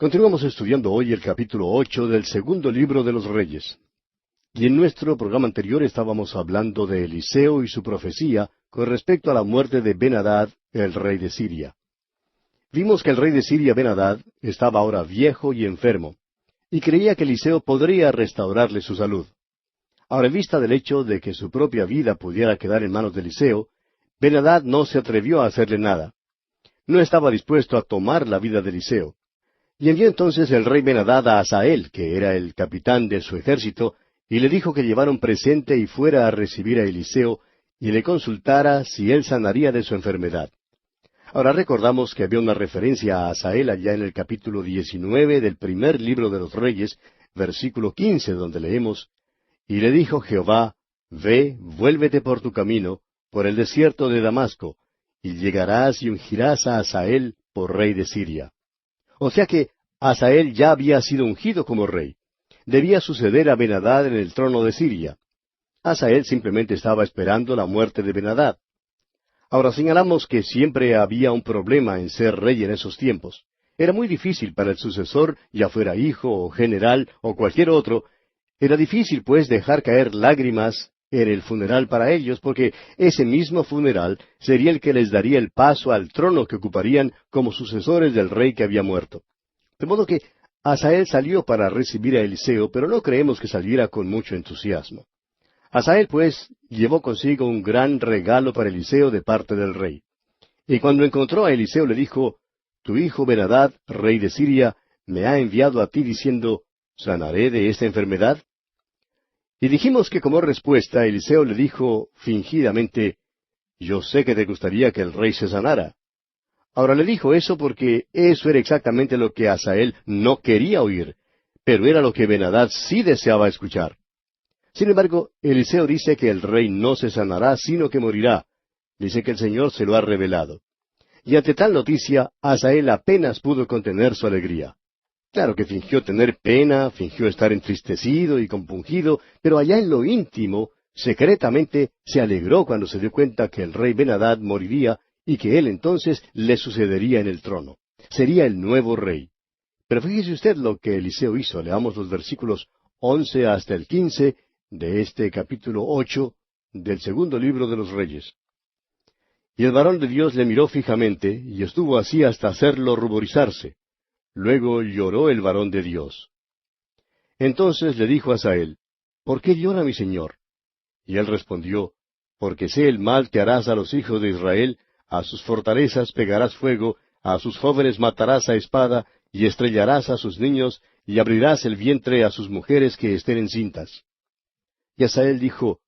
Continuamos estudiando hoy el capítulo 8 del segundo libro de los Reyes. Y en nuestro programa anterior estábamos hablando de Eliseo y su profecía con respecto a la muerte de Ben-Hadad, el rey de Siria. Vimos que el rey de Siria, Ben-Hadad, estaba ahora viejo y enfermo, y creía que Eliseo podría restaurarle su salud. Ahora, en vista del hecho de que su propia vida pudiera quedar en manos de Eliseo, Ben-Hadad no se atrevió a hacerle nada. No estaba dispuesto a tomar la vida de Eliseo. Y envió entonces el rey Ben-Hadad a Hazael, que era el capitán de su ejército, y le dijo que llevara un presente y fuera a recibir a Eliseo, y le consultara si él sanaría de su enfermedad. Ahora recordamos que había una referencia a Hazael allá en el capítulo 19 del primer libro de los Reyes, versículo 15, donde leemos, «Y le dijo Jehová, Ve, vuélvete por tu camino, por el desierto de Damasco, y llegarás y ungirás a Hazael por rey de Siria». O sea que Hazael ya había sido ungido como rey. Debía suceder a Ben-Hadad en el trono de Siria. Hazael simplemente estaba esperando la muerte de Ben-Hadad. Ahora señalamos que siempre había un problema en ser rey en esos tiempos. Era muy difícil para el sucesor, ya fuera hijo o general o cualquier otro. Era difícil, pues, dejar caer lágrimas en el funeral para ellos, porque ese mismo funeral sería el que les daría el paso al trono que ocuparían como sucesores del rey que había muerto. De modo que Hazael salió para recibir a Eliseo, pero no creemos que saliera con mucho entusiasmo. Hazael, pues, llevó consigo un gran regalo para Eliseo de parte del rey. Y cuando encontró a Eliseo le dijo, «Tu hijo Ben-Hadad, rey de Siria, me ha enviado a ti diciendo, ¿sanaré de esta enfermedad?» Y dijimos que como respuesta Eliseo le dijo fingidamente, «Yo sé que te gustaría que el rey se sanara». Ahora le dijo eso porque eso era exactamente lo que Hazael no quería oír, pero era lo que Ben-Hadad sí deseaba escuchar. Sin embargo, Eliseo dice que el rey no se sanará, sino que morirá. Dice que el Señor se lo ha revelado. Y ante tal noticia, Hazael apenas pudo contener su alegría. Claro que fingió tener pena, fingió estar entristecido y compungido, pero allá en lo íntimo, secretamente, se alegró cuando se dio cuenta que el rey Ben-Hadad moriría y que él entonces le sucedería en el trono. Sería el nuevo rey. Pero fíjese usted lo que Eliseo hizo. Leamos los versículos 11 hasta el 15 de este capítulo 8 del segundo libro de los Reyes. «Y el varón de Dios le miró fijamente, y estuvo así hasta hacerlo ruborizarse. Luego lloró el varón de Dios. Entonces le dijo a Hazael, ¿por qué llora mi señor? Y él respondió, porque sé el mal que harás a los hijos de Israel, a sus fortalezas pegarás fuego, a sus jóvenes matarás a espada, y estrellarás a sus niños, y abrirás el vientre a sus mujeres que estén encintas. Y Hazael dijo,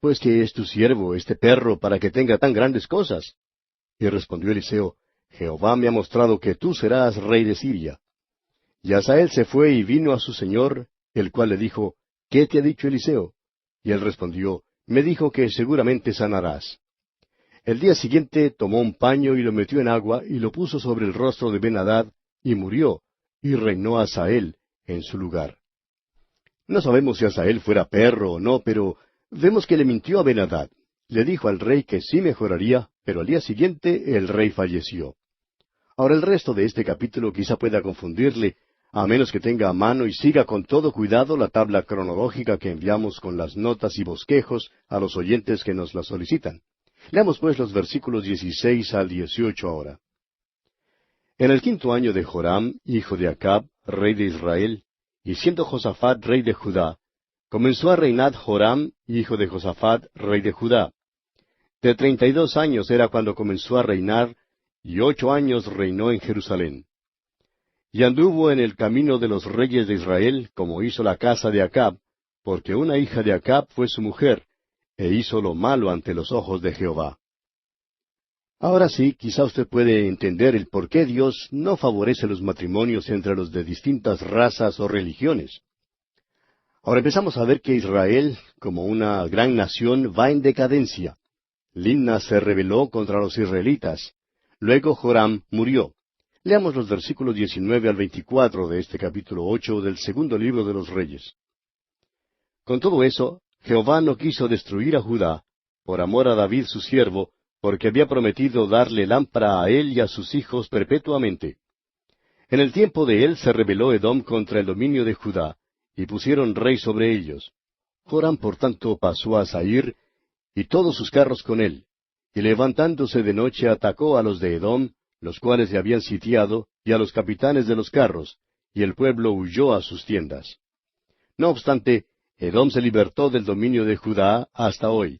pues que es tu siervo, este perro, para que tenga tan grandes cosas. Y respondió Eliseo, Jehová me ha mostrado que tú serás rey de Siria. Y Hazael se fue y vino a su señor, el cual le dijo, ¿qué te ha dicho Eliseo? Y él respondió, me dijo que seguramente sanarás. El día siguiente tomó un paño y lo metió en agua y lo puso sobre el rostro de Ben-Hadad, y murió, y reinó Hazael en su lugar. No sabemos si Hazael fuera perro o no, pero vemos que le mintió a Ben-Hadad. Le dijo al rey que sí mejoraría, pero al día siguiente el rey falleció. Ahora el resto de este capítulo quizá pueda confundirle, a menos que tenga a mano y siga con todo cuidado la tabla cronológica que enviamos con las notas y bosquejos a los oyentes que nos la solicitan. Leamos pues los versículos 16 al 18 ahora. En el 5.º año de Joram, hijo de Acab, rey de Israel, y siendo Josafat rey de Judá, comenzó a reinar Joram, hijo de Josafat, rey de Judá. De 32 años era cuando comenzó a reinar, y 8 años reinó en Jerusalén. Y anduvo en el camino de los reyes de Israel, como hizo la casa de Acab, porque una hija de Acab fue su mujer, e hizo lo malo ante los ojos de Jehová. Ahora sí, quizá usted puede entender el por qué Dios no favorece los matrimonios entre los de distintas razas o religiones. Ahora empezamos a ver que Israel, como una gran nación, va en decadencia. Limna se rebeló contra los israelitas. Luego Joram murió. Leamos los versículos 19 al 24 de este capítulo 8 del segundo libro de los Reyes. Con todo eso, Jehová no quiso destruir a Judá, por amor a David su siervo, porque había prometido darle lámpara a él y a sus hijos perpetuamente. En el tiempo de él se rebeló Edom contra el dominio de Judá, y pusieron rey sobre ellos. Joram por tanto pasó a Zair, y todos sus carros con él, y levantándose de noche atacó a los de Edom, los cuales le habían sitiado, y a los capitanes de los carros, y el pueblo huyó a sus tiendas. No obstante, Edom se libertó del dominio de Judá hasta hoy.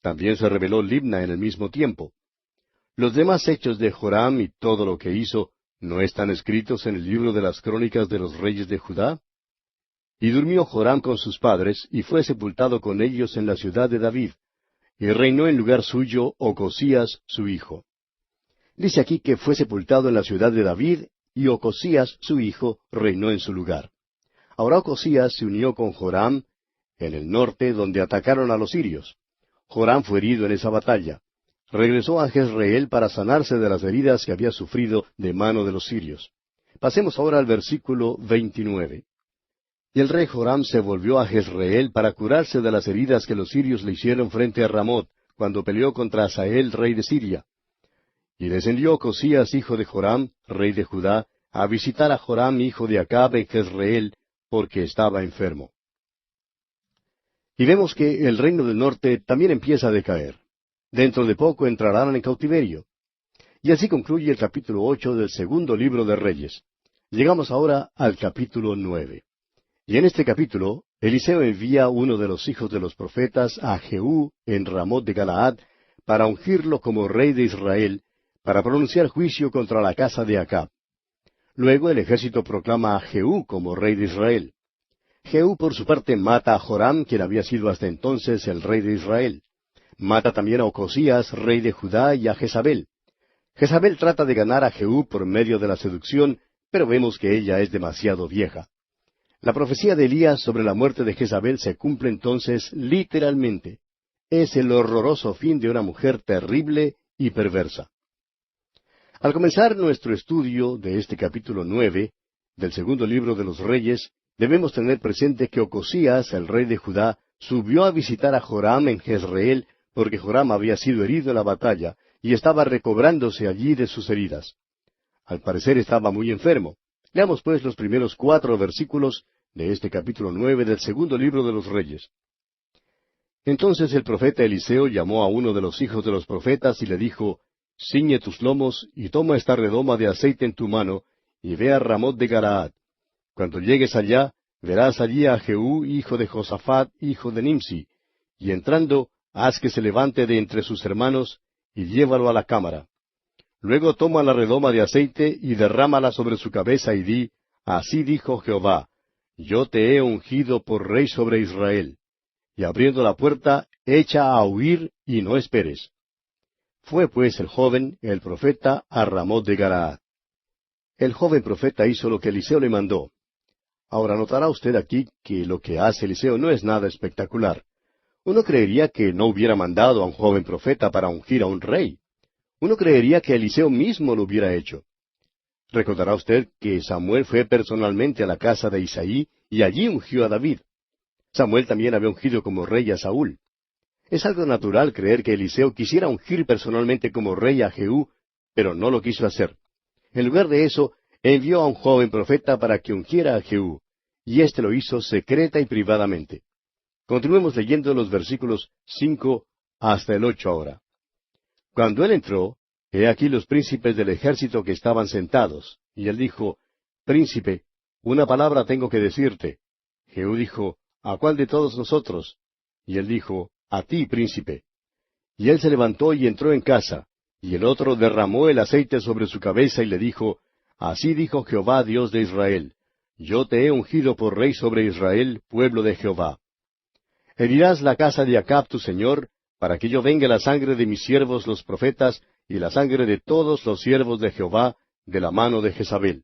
También se rebeló Libna en el mismo tiempo. Los demás hechos de Joram y todo lo que hizo, ¿no están escritos en el libro de las crónicas de los reyes de Judá? Y durmió Joram con sus padres, y fue sepultado con ellos en la ciudad de David, y reinó en lugar suyo Ocosías su hijo. Dice aquí que fue sepultado en la ciudad de David, y Ocosías su hijo reinó en su lugar. Ahora Ocosías se unió con Joram en el norte, donde atacaron a los sirios. Joram fue herido en esa batalla. Regresó a Jezreel para sanarse de las heridas que había sufrido de mano de los sirios. Pasemos ahora al versículo 29. Y el rey Joram se volvió a Jezreel para curarse de las heridas que los sirios le hicieron frente a Ramot, cuando peleó contra Hazael, rey de Siria. Y descendió Ocosías, hijo de Joram, rey de Judá, a visitar a Joram, hijo de Acab, en Jezreel, porque estaba enfermo. Y vemos que el reino del norte también empieza a decaer. Dentro de poco entrarán en cautiverio. Y así concluye el capítulo 8 del segundo libro de Reyes. Llegamos ahora al capítulo 9. Y en este capítulo, Eliseo envía a uno de los hijos de los profetas, a Jehú, en Ramot de Galaad, para ungirlo como rey de Israel, para pronunciar juicio contra la casa de Acab. Luego el ejército proclama a Jehú como rey de Israel. Jehú por su parte mata a Joram, quien había sido hasta entonces el rey de Israel. Mata también a Ocosías, rey de Judá, y a Jezabel. Jezabel trata de ganar a Jehú por medio de la seducción, pero vemos que ella es demasiado vieja. La profecía de Elías sobre la muerte de Jezabel se cumple entonces literalmente. Es el horroroso fin de una mujer terrible y perversa. Al comenzar nuestro estudio de este capítulo 9, del segundo libro de los Reyes, debemos tener presente que Ocosías, el rey de Judá, subió a visitar a Joram en Jezreel, porque Joram había sido herido en la batalla, y estaba recobrándose allí de sus heridas. Al parecer estaba muy enfermo. Leamos pues los primeros 4 versículos de este capítulo 9 del segundo libro de los Reyes. Entonces el profeta Eliseo llamó a uno de los hijos de los profetas y le dijo, «Ciñe tus lomos y toma esta redoma de aceite en tu mano, y ve a Ramot de Galaad. Cuando llegues allá, verás allí a Jehú, hijo de Josafat, hijo de Nimsi, y entrando, haz que se levante de entre sus hermanos, y llévalo a la cámara. Luego toma la redoma de aceite y derrámala sobre su cabeza y di, Así dijo Jehová, yo te he ungido por rey sobre Israel. Y abriendo la puerta, echa a huir y no esperes». Fue pues el joven, el profeta, a Ramot de Galaad. El joven profeta hizo lo que Eliseo le mandó. Ahora notará usted aquí que lo que hace Eliseo no es nada espectacular. Uno creería que no hubiera mandado a un joven profeta para ungir a un rey. Uno creería que Eliseo mismo lo hubiera hecho. Recordará usted que Samuel fue personalmente a la casa de Isaí y allí ungió a David. Samuel también había ungido como rey a Saúl. Es algo natural creer que Eliseo quisiera ungir personalmente como rey a Jehú, pero no lo quiso hacer. En lugar de eso, envió a un joven profeta para que ungiera a Jehú, y éste lo hizo secreta y privadamente. Continuemos leyendo los versículos 5 hasta el 8 ahora. Cuando él entró, he aquí los príncipes del ejército que estaban sentados, y él dijo, «Príncipe, una palabra tengo que decirte». Jehú dijo, «¿A cuál de todos nosotros?» Y él dijo, «A ti, príncipe». Y él se levantó y entró en casa, y el otro derramó el aceite sobre su cabeza y le dijo, «Así dijo Jehová, Dios de Israel, yo te he ungido por rey sobre Israel, pueblo de Jehová. Herirás la casa de Acab tu señor, para que yo venga la sangre de mis siervos los profetas, y la sangre de todos los siervos de Jehová, de la mano de Jezabel.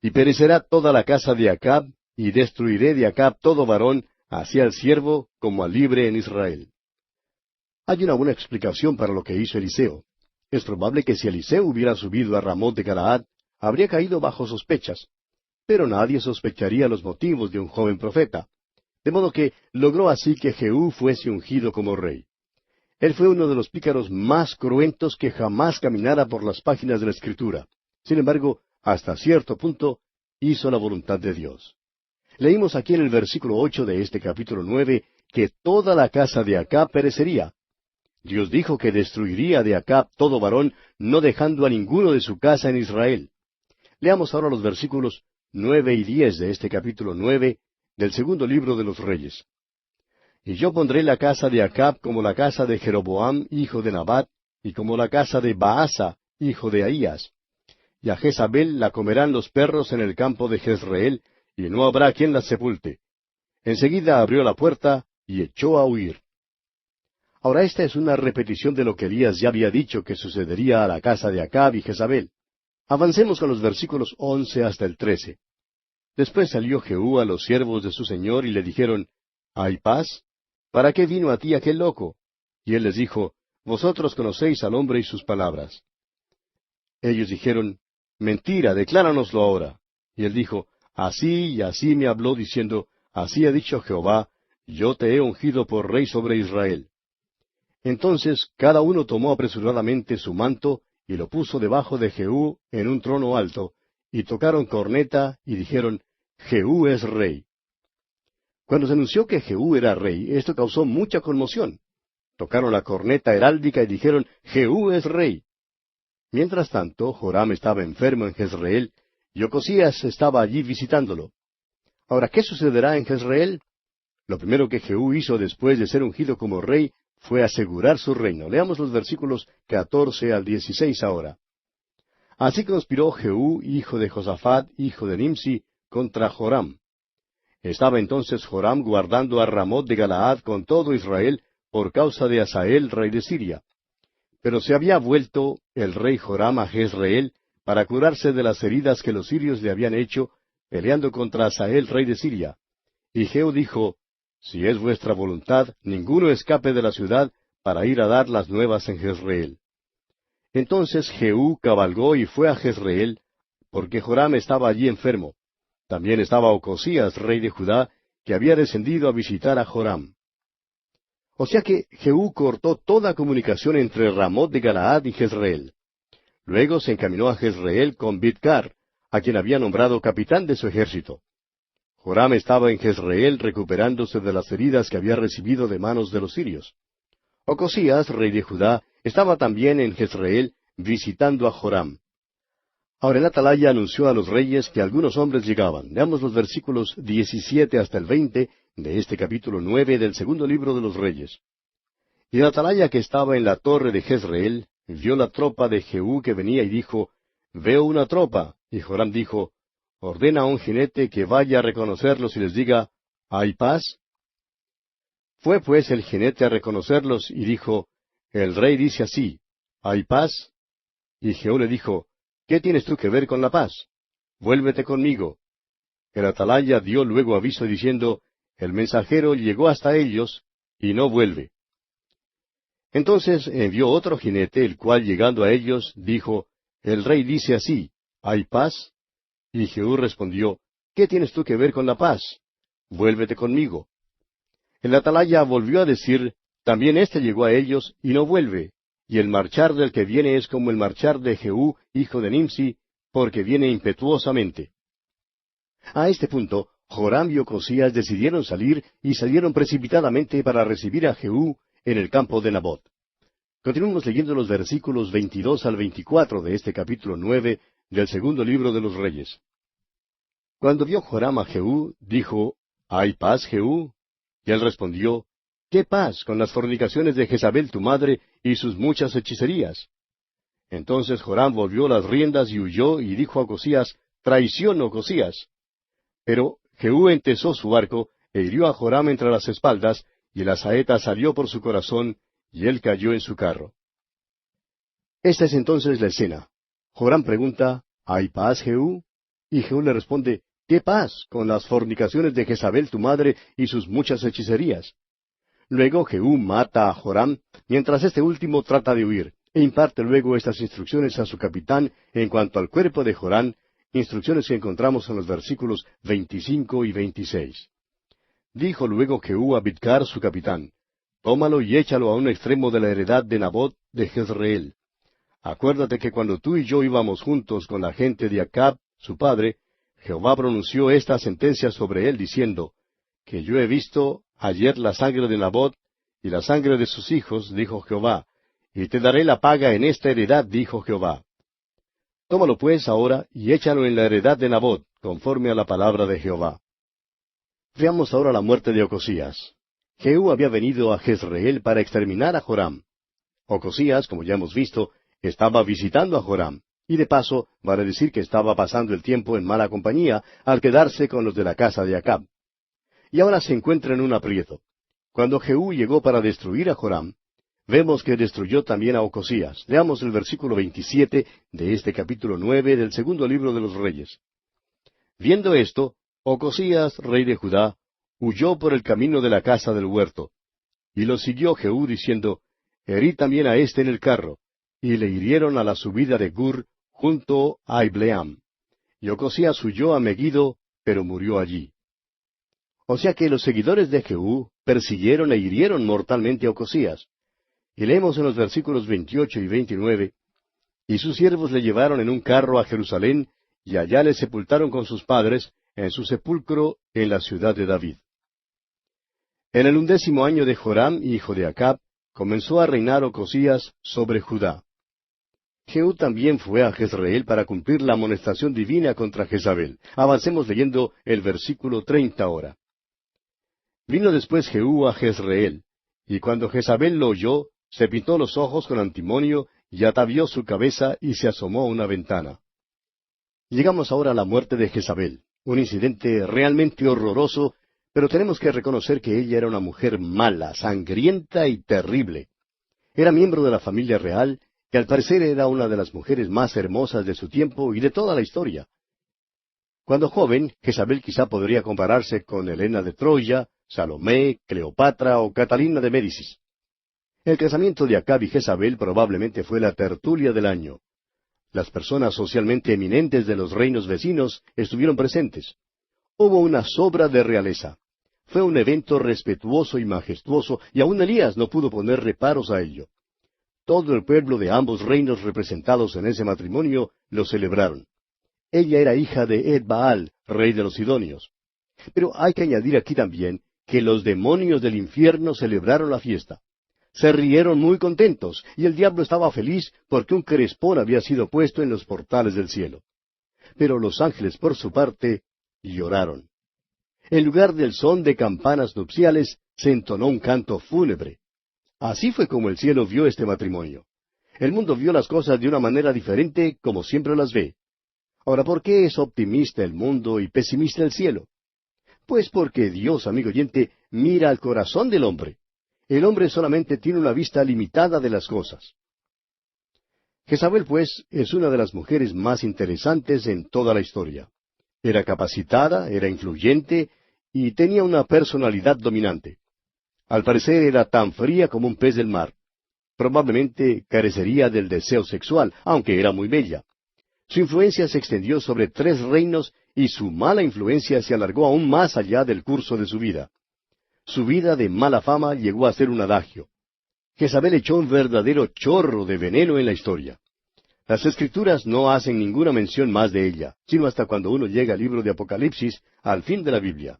Y perecerá toda la casa de Acab, y destruiré de Acab todo varón, así al siervo como al libre en Israel». Hay una buena explicación para lo que hizo Eliseo. Es probable que si Eliseo hubiera subido a Ramot de Galaad, habría caído bajo sospechas. Pero nadie sospecharía los motivos de un joven profeta. De modo que logró así que Jehú fuese ungido como rey. Él fue uno de los pícaros más cruentos que jamás caminara por las páginas de la Escritura. Sin embargo, hasta cierto punto, hizo la voluntad de Dios. Leímos aquí en el versículo 8 de este capítulo 9 que toda la casa de Acab perecería. Dios dijo que destruiría de Acab todo varón, no dejando a ninguno de su casa en Israel. Leamos ahora los versículos 9 y 10 de este capítulo 9 del segundo libro de los Reyes. Y yo pondré la casa de Acab como la casa de Jeroboam, hijo de Nabat, y como la casa de Baasa, hijo de Ahías. Y a Jezabel la comerán los perros en el campo de Jezreel, y no habrá quien la sepulte. Enseguida abrió la puerta y echó a huir. Ahora esta es una repetición de lo que Elías ya había dicho que sucedería a la casa de Acab y Jezabel. Avancemos con los versículos 11 hasta el 13. Después salió Jehú a los siervos de su señor y le dijeron, ¿hay paz? ¿Para qué vino a ti aquel loco? Y él les dijo, vosotros conocéis al hombre y sus palabras. Ellos dijeron, mentira, decláranoslo ahora. Y él dijo, así y así me habló diciendo, así ha dicho Jehová, yo te he ungido por rey sobre Israel. Entonces cada uno tomó apresuradamente su manto y lo puso debajo de Jehú en un trono alto, y tocaron corneta y dijeron, Jehú es rey. Cuando se anunció que Jehú era rey, esto causó mucha conmoción. Tocaron la corneta heráldica y dijeron, Jehú es rey. Mientras tanto, Joram estaba enfermo en Jezreel, y Ocosías estaba allí visitándolo. Ahora, ¿qué sucederá en Jezreel? Lo primero que Jehú hizo después de ser ungido como rey fue asegurar su reino. Leamos los versículos 14 al 16 ahora. Así conspiró Jehú, hijo de Josafat, hijo de Nimsi, contra Joram. Estaba entonces Joram guardando a Ramot de Galaad con todo Israel por causa de Hazael, rey de Siria. Pero se había vuelto el rey Joram a Jezreel para curarse de las heridas que los sirios le habían hecho, peleando contra Hazael, rey de Siria. Y Jehú dijo, si es vuestra voluntad, ninguno escape de la ciudad para ir a dar las nuevas en Jezreel. Entonces Jehú cabalgó y fue a Jezreel, porque Joram estaba allí enfermo. También estaba Ocosías, rey de Judá, que había descendido a visitar a Joram. O sea que Jehú cortó toda comunicación entre Ramot de Galaad y Jezreel. Luego se encaminó a Jezreel con Bidkar, a quien había nombrado capitán de su ejército. Joram estaba en Jezreel recuperándose de las heridas que había recibido de manos de los sirios. Ocosías, rey de Judá, estaba también en Jezreel visitando a Joram. Ahora el atalaya anunció a los reyes que algunos hombres llegaban. Leamos los versículos 17 hasta el 20 de este capítulo 9 del segundo libro de los Reyes. Y el atalaya que estaba en la torre de Jezreel vio la tropa de Jehú que venía y dijo, veo una tropa. Y Joram dijo, ordena a un jinete que vaya a reconocerlos y les diga, ¿hay paz? Fue pues el jinete a reconocerlos y dijo, el rey dice así, ¿hay paz? Y Jehú le dijo, ¿qué tienes tú que ver con la paz? Vuélvete conmigo. El atalaya dio luego aviso diciendo, el mensajero llegó hasta ellos y no vuelve. Entonces envió otro jinete, el cual llegando a ellos, dijo, el rey dice así, ¿hay paz? Y Jehú respondió, ¿qué tienes tú que ver con la paz? Vuélvete conmigo. El atalaya volvió a decir, también éste llegó a ellos y no vuelve, y el marchar del que viene es como el marchar de Jehú, hijo de Nimsi, porque viene impetuosamente. A este punto, Joram y Ocosías decidieron salir y salieron precipitadamente para recibir a Jehú en el campo de Nabot. Continuamos leyendo los versículos 22 al 24 de este capítulo 9 del segundo libro de los Reyes. Cuando vio Joram a Jehú, dijo, ¿hay paz, Jehú? Y él respondió, ¿qué paz con las fornicaciones de Jezabel tu madre y sus muchas hechicerías? Entonces Joram volvió las riendas y huyó y dijo a Ocosías, traición, Ocosías. Pero Jehú entesó su arco e hirió a Joram entre las espaldas, y la saeta salió por su corazón, y él cayó en su carro. Esta es entonces la escena. Joram pregunta, ¿hay paz, Jehú? Y Jehú le responde, ¿qué paz con las fornicaciones de Jezabel tu madre y sus muchas hechicerías? Luego Jehú mata a Joram, mientras este último trata de huir, e imparte luego estas instrucciones a su capitán en cuanto al cuerpo de Joram, instrucciones que encontramos en los versículos 25 y 26. Dijo luego Jehú a Bidkar su capitán, tómalo y échalo a un extremo de la heredad de Nabot de Jezreel. Acuérdate que cuando tú y yo íbamos juntos con la gente de Acab, su padre, Jehová pronunció esta sentencia sobre él, diciendo, que yo he visto ayer la sangre de Nabot y la sangre de sus hijos, dijo Jehová, y te daré la paga en esta heredad, dijo Jehová. Tómalo pues ahora y échalo en la heredad de Nabot, conforme a la palabra de Jehová. Veamos ahora la muerte de Ocosías. Jehú había venido a Jezreel para exterminar a Joram. Ocosías, como ya hemos visto, estaba visitando a Joram, y de paso vale decir que estaba pasando el tiempo en mala compañía al quedarse con los de la casa de Acab. Y ahora se encuentra en un aprieto. Cuando Jehú llegó para destruir a Joram, vemos que destruyó también a Ocosías. Leamos el versículo 27 de este capítulo 9 del segundo libro de los Reyes. Viendo esto, Ocosías, rey de Judá, huyó por el camino de la casa del huerto. Y lo siguió Jehú diciendo, herí también a éste en el carro. Y le hirieron a la subida de Gur, junto a Ibleam. Y Ocosías huyó a Megiddo, pero murió allí. O sea que los seguidores de Jehú persiguieron e hirieron mortalmente a Ocosías. Y leemos en los versículos 28 y 29, y sus siervos le llevaron en un carro a Jerusalén, y allá le sepultaron con sus padres, en su sepulcro en la ciudad de David. En el 11º año de Joram, hijo de Acab, comenzó a reinar Ocosías sobre Judá. Jehú también fue a Jezreel para cumplir la amonestación divina contra Jezabel. Avancemos leyendo el versículo 30 ahora. Vino después Jehú a Jezreel, y cuando Jezabel lo oyó, se pintó los ojos con antimonio, y atavió su cabeza, y se asomó a una ventana. Llegamos ahora a la muerte de Jezabel, un incidente realmente horroroso, pero tenemos que reconocer que ella era una mujer mala, sangrienta y terrible. Era miembro de la familia real, que al parecer era una de las mujeres más hermosas de su tiempo y de toda la historia. Cuando joven, Jezabel quizá podría compararse con Helena de Troya, Salomé, Cleopatra o Catalina de Médicis. El casamiento de Acab y Jezabel probablemente fue la tertulia del año. Las personas socialmente eminentes de los reinos vecinos estuvieron presentes. Hubo una sobra de realeza. Fue un evento respetuoso y majestuoso, y aun Elías no pudo poner reparos a ello. Todo el pueblo de ambos reinos representados en ese matrimonio lo celebraron. Ella era hija de Ed-Baal, rey de los Sidonios. Pero hay que añadir aquí también que los demonios del infierno celebraron la fiesta. Se rieron muy contentos, y el diablo estaba feliz porque un crespón había sido puesto en los portales del cielo. Pero los ángeles, por su parte, lloraron. En lugar del son de campanas nupciales, se entonó un canto fúnebre. Así fue como el cielo vio este matrimonio. El mundo vio las cosas de una manera diferente, como siempre las ve. Ahora, ¿por qué es optimista el mundo y pesimista el cielo? Pues porque Dios, amigo oyente, mira al corazón del hombre. El hombre solamente tiene una vista limitada de las cosas. Jezabel, pues, es una de las mujeres más interesantes en toda la historia. Era capacitada, era influyente y tenía una personalidad dominante. Al parecer era tan fría como un pez del mar. Probablemente carecería del deseo sexual, aunque era muy bella. Su influencia se extendió sobre 3 reinos y su mala influencia se alargó aún más allá del curso de su vida. Su vida de mala fama llegó a ser un adagio. Jezabel echó un verdadero chorro de veneno en la historia. Las Escrituras no hacen ninguna mención más de ella, sino hasta cuando uno llega al libro de Apocalipsis, al fin de la Biblia.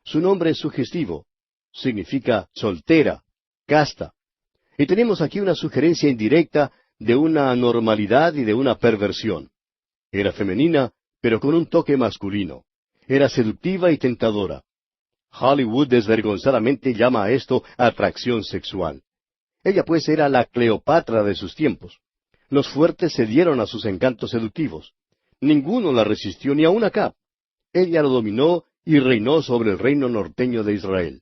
Su nombre es sugestivo. Significa soltera, casta. Y tenemos aquí una sugerencia indirecta de una anormalidad y de una perversión. Era femenina, pero con un toque masculino. Era seductiva y tentadora. Hollywood desvergonzadamente llama a esto atracción sexual. Ella pues era la Cleopatra de sus tiempos. Los fuertes cedieron a sus encantos seductivos. Ninguno la resistió, ni aun Acab. Ella lo dominó y reinó sobre el reino norteño de Israel.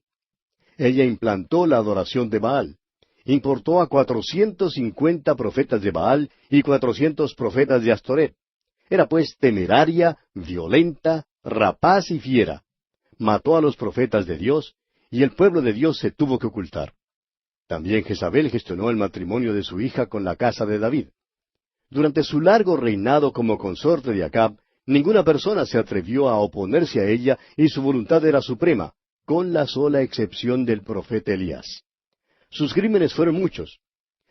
Ella implantó la adoración de Baal. Importó a 450 profetas de Baal y 400 profetas de Astoret. Era pues temeraria, violenta, rapaz y fiera. Mató a los profetas de Dios, y el pueblo de Dios se tuvo que ocultar. También Jezabel gestionó el matrimonio de su hija con la casa de David. Durante su largo reinado como consorte de Acab, ninguna persona se atrevió a oponerse a ella y su voluntad era suprema, con la sola excepción del profeta Elías. Sus crímenes fueron muchos.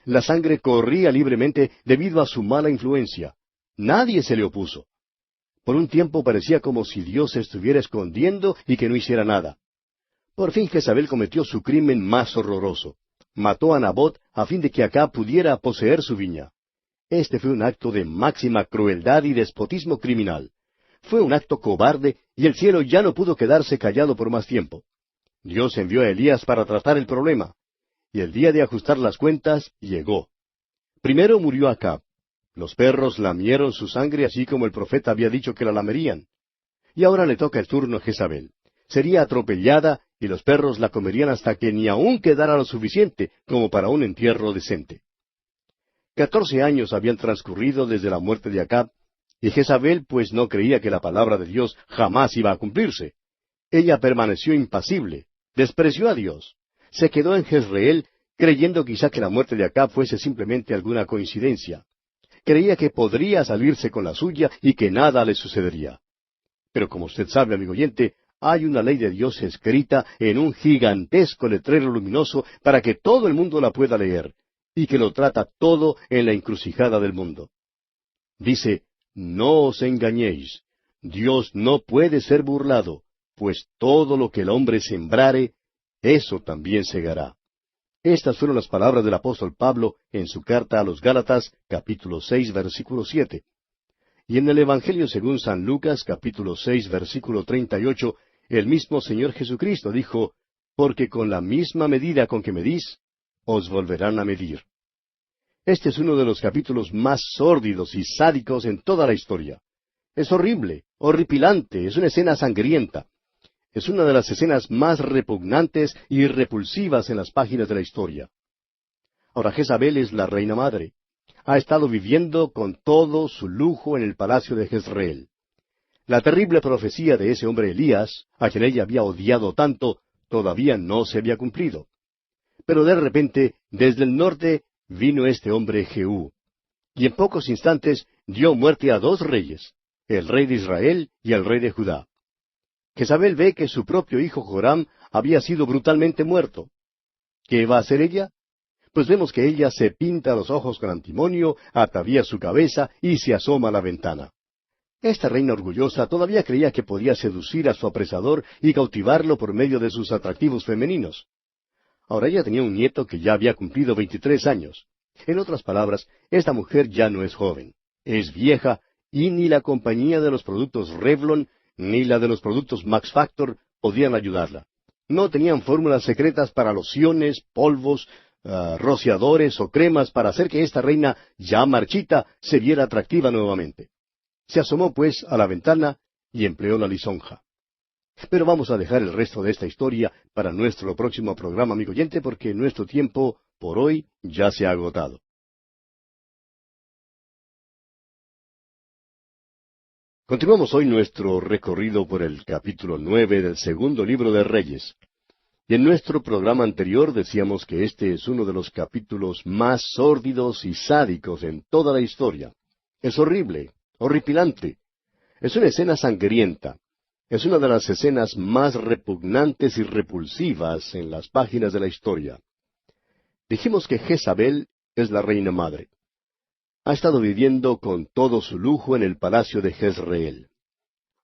La sangre corría libremente debido a su mala influencia. Nadie se le opuso. Por un tiempo parecía como si Dios se estuviera escondiendo y que no hiciera nada. Por fin Jezabel cometió su crimen más horroroso. Mató a Nabot a fin de que Acab pudiera poseer su viña. Este fue un acto de máxima crueldad y despotismo criminal. Fue un acto cobarde y el cielo ya no pudo quedarse callado por más tiempo. Dios envió a Elías para tratar el problema. Y el día de ajustar las cuentas llegó. Primero murió Acab. Los perros lamieron su sangre así como el profeta había dicho que la lamerían. Y ahora le toca el turno a Jezabel. Sería atropellada y los perros la comerían hasta que ni aún quedara lo suficiente como para un entierro decente. 14 años habían transcurrido desde la muerte de Acab, y Jezabel pues no creía que la palabra de Dios jamás iba a cumplirse. Ella permaneció impasible, despreció a Dios. Se quedó en Jezreel creyendo quizá que la muerte de Acab fuese simplemente alguna coincidencia. Creía que podría salirse con la suya y que nada le sucedería. Pero como usted sabe, amigo oyente, hay una ley de Dios escrita en un gigantesco letrero luminoso para que todo el mundo la pueda leer, y que lo trata todo en la encrucijada del mundo. Dice, no os engañéis, Dios no puede ser burlado, pues todo lo que el hombre sembrare, eso también segará. Estas fueron las palabras del apóstol Pablo en su carta a los Gálatas, capítulo 6, versículo 7. Y en el Evangelio según San Lucas, capítulo 6, versículo 38, el mismo Señor Jesucristo dijo, porque con la misma medida con que medís, os volverán a medir. Este es uno de los capítulos más sórdidos y sádicos en toda la historia. Es horrible, horripilante, es una escena sangrienta. Es una de las escenas más repugnantes y repulsivas en las páginas de la historia. Ahora Jezabel es la reina madre. Ha estado viviendo con todo su lujo en el palacio de Jezreel. La terrible profecía de ese hombre Elías, a quien ella había odiado tanto, todavía no se había cumplido. Pero de repente, desde el norte, vino este hombre Jehú, y en pocos instantes dio muerte a 2 reyes, el rey de Israel y el rey de Judá. Jezabel ve que su propio hijo Joram había sido brutalmente muerto. ¿Qué va a hacer ella? Pues vemos que ella se pinta los ojos con antimonio, atavía su cabeza y se asoma a la ventana. Esta reina orgullosa todavía creía que podía seducir a su apresador y cautivarlo por medio de sus atractivos femeninos. Ahora ella tenía un nieto que ya había cumplido 23 años. En otras palabras, esta mujer ya no es joven, es vieja, y ni la compañía de los productos Revlon, ni la de los productos Max Factor podían ayudarla. No tenían fórmulas secretas para lociones, polvos, rociadores o cremas para hacer que esta reina ya marchita se viera atractiva nuevamente. Se asomó pues a la ventana y empleó la lisonja. Pero vamos a dejar el resto de esta historia para nuestro próximo programa, amigo oyente, porque nuestro tiempo por hoy ya se ha agotado. Continuamos hoy nuestro recorrido por el capítulo 9 del segundo libro de Reyes. Y en nuestro programa anterior decíamos que este es uno de los capítulos más sórdidos y sádicos en toda la historia. Es horrible, horripilante. Es una escena sangrienta. Es una de las escenas más repugnantes y repulsivas en las páginas de la historia. Dijimos que Jezabel es la reina madre. Ha estado viviendo con todo su lujo en el palacio de Jezreel.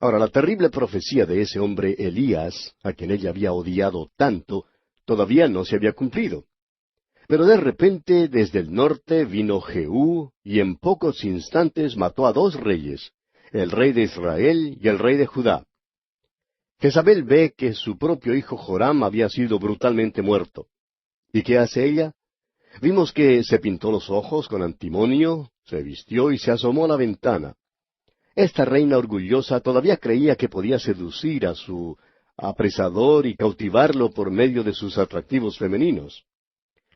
Ahora, la terrible profecía de ese hombre Elías, a quien ella había odiado tanto, todavía no se había cumplido. Pero de repente, desde el norte vino Jehú, y en pocos instantes mató a 2 reyes, el rey de Israel y el rey de Judá. Jezabel ve que su propio hijo Joram había sido brutalmente muerto. ¿Y qué hace ella? Vimos que se pintó los ojos con antimonio, se vistió y se asomó a la ventana. Esta reina orgullosa todavía creía que podía seducir a su apresador y cautivarlo por medio de sus atractivos femeninos.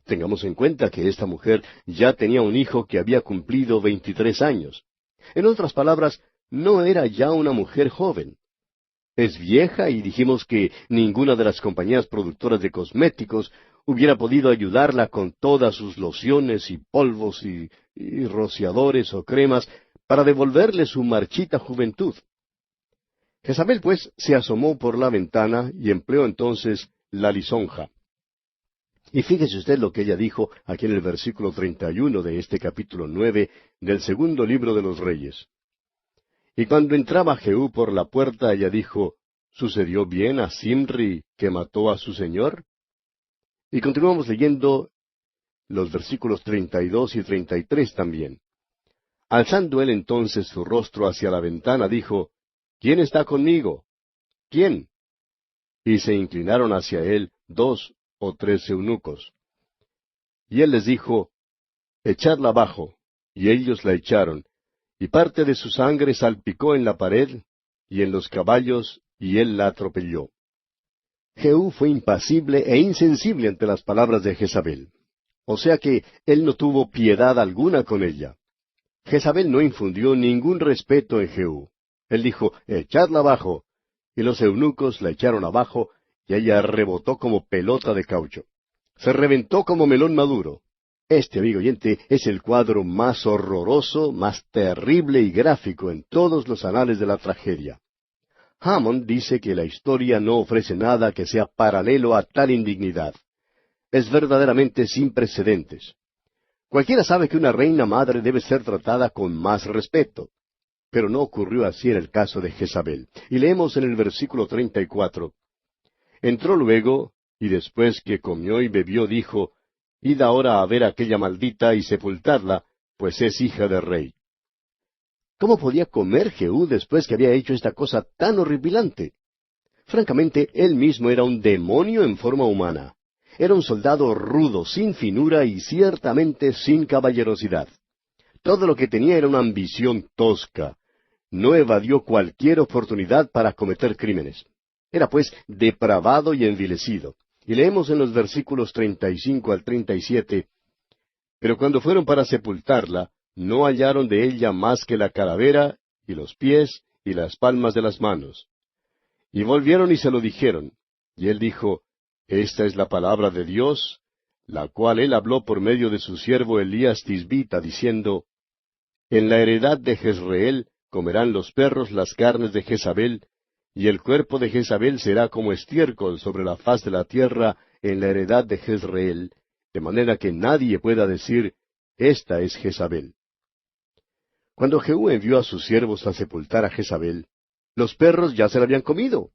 Tengamos en cuenta que esta mujer ya tenía un hijo que había cumplido 23 años. En otras palabras, no era ya una mujer joven. Es vieja y dijimos que ninguna de las compañías productoras de cosméticos hubiera podido ayudarla con todas sus lociones y polvos y rociadores o cremas para devolverle su marchita juventud. Jezabel, pues, se asomó por la ventana y empleó entonces la lisonja. Y fíjese usted lo que ella dijo aquí en el versículo 31 de este capítulo 9 del segundo libro de los Reyes. Y cuando entraba Jehú por la puerta, ella dijo, ¿sucedió bien a Zimri que mató a su señor? Y continuamos leyendo los versículos 32 y 33 también. Alzando él entonces su rostro hacia la ventana, dijo, ¿quién está conmigo? ¿Quién? Y se inclinaron hacia él 2 o 3 eunucos. Y él les dijo, echadla abajo. Y ellos la echaron, y parte de su sangre salpicó en la pared y en los caballos, y él la atropelló. Jehú fue impasible e insensible ante las palabras de Jezabel. O sea que él no tuvo piedad alguna con ella. Jezabel no infundió ningún respeto en Jehú. Él dijo, echadla abajo. Y los eunucos la echaron abajo, y ella rebotó como pelota de caucho. Se reventó como melón maduro. Este, amigo oyente, es el cuadro más horroroso, más terrible y gráfico en todos los anales de la tragedia. Hammond dice que la historia no ofrece nada que sea paralelo a tal indignidad. Es verdaderamente sin precedentes. Cualquiera sabe que una reina madre debe ser tratada con más respeto. Pero no ocurrió así en el caso de Jezabel. Y leemos en el versículo 34. Entró luego, y después que comió y bebió, dijo, id ahora a ver a aquella maldita y sepultadla, pues es hija de rey. ¿Cómo podía comer Jehú después que había hecho esta cosa tan horripilante? Francamente, él mismo era un demonio en forma humana. Era un soldado rudo, sin finura y ciertamente sin caballerosidad. Todo lo que tenía era una ambición tosca. No evadió cualquier oportunidad para cometer crímenes. Era pues depravado y envilecido. Y leemos en los versículos 35 al 37, pero cuando fueron para sepultarla, no hallaron de ella más que la calavera, y los pies, y las palmas de las manos. Y volvieron y se lo dijeron. Y él dijo, esta es la palabra de Dios, la cual él habló por medio de su siervo Elías Tisbita, diciendo, en la heredad de Jezreel comerán los perros las carnes de Jezabel, y el cuerpo de Jezabel será como estiércol sobre la faz de la tierra en la heredad de Jezreel, de manera que nadie pueda decir, esta es Jezabel. Cuando Jehú envió a sus siervos a sepultar a Jezabel, los perros ya se la habían comido.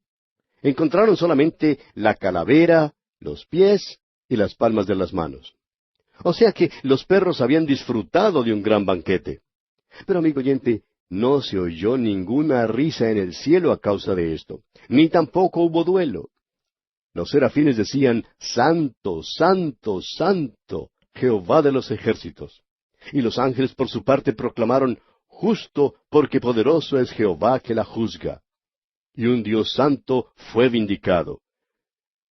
Encontraron solamente la calavera, los pies y las palmas de las manos. O sea que los perros habían disfrutado de un gran banquete. Pero, amigo oyente, no se oyó ninguna risa en el cielo a causa de esto, ni tampoco hubo duelo. Los serafines decían, Santo, Santo, Santo, Jehová de los ejércitos. Y los ángeles por su parte proclamaron, Justo, porque poderoso es Jehová que la juzga. Y un Dios santo fue vindicado.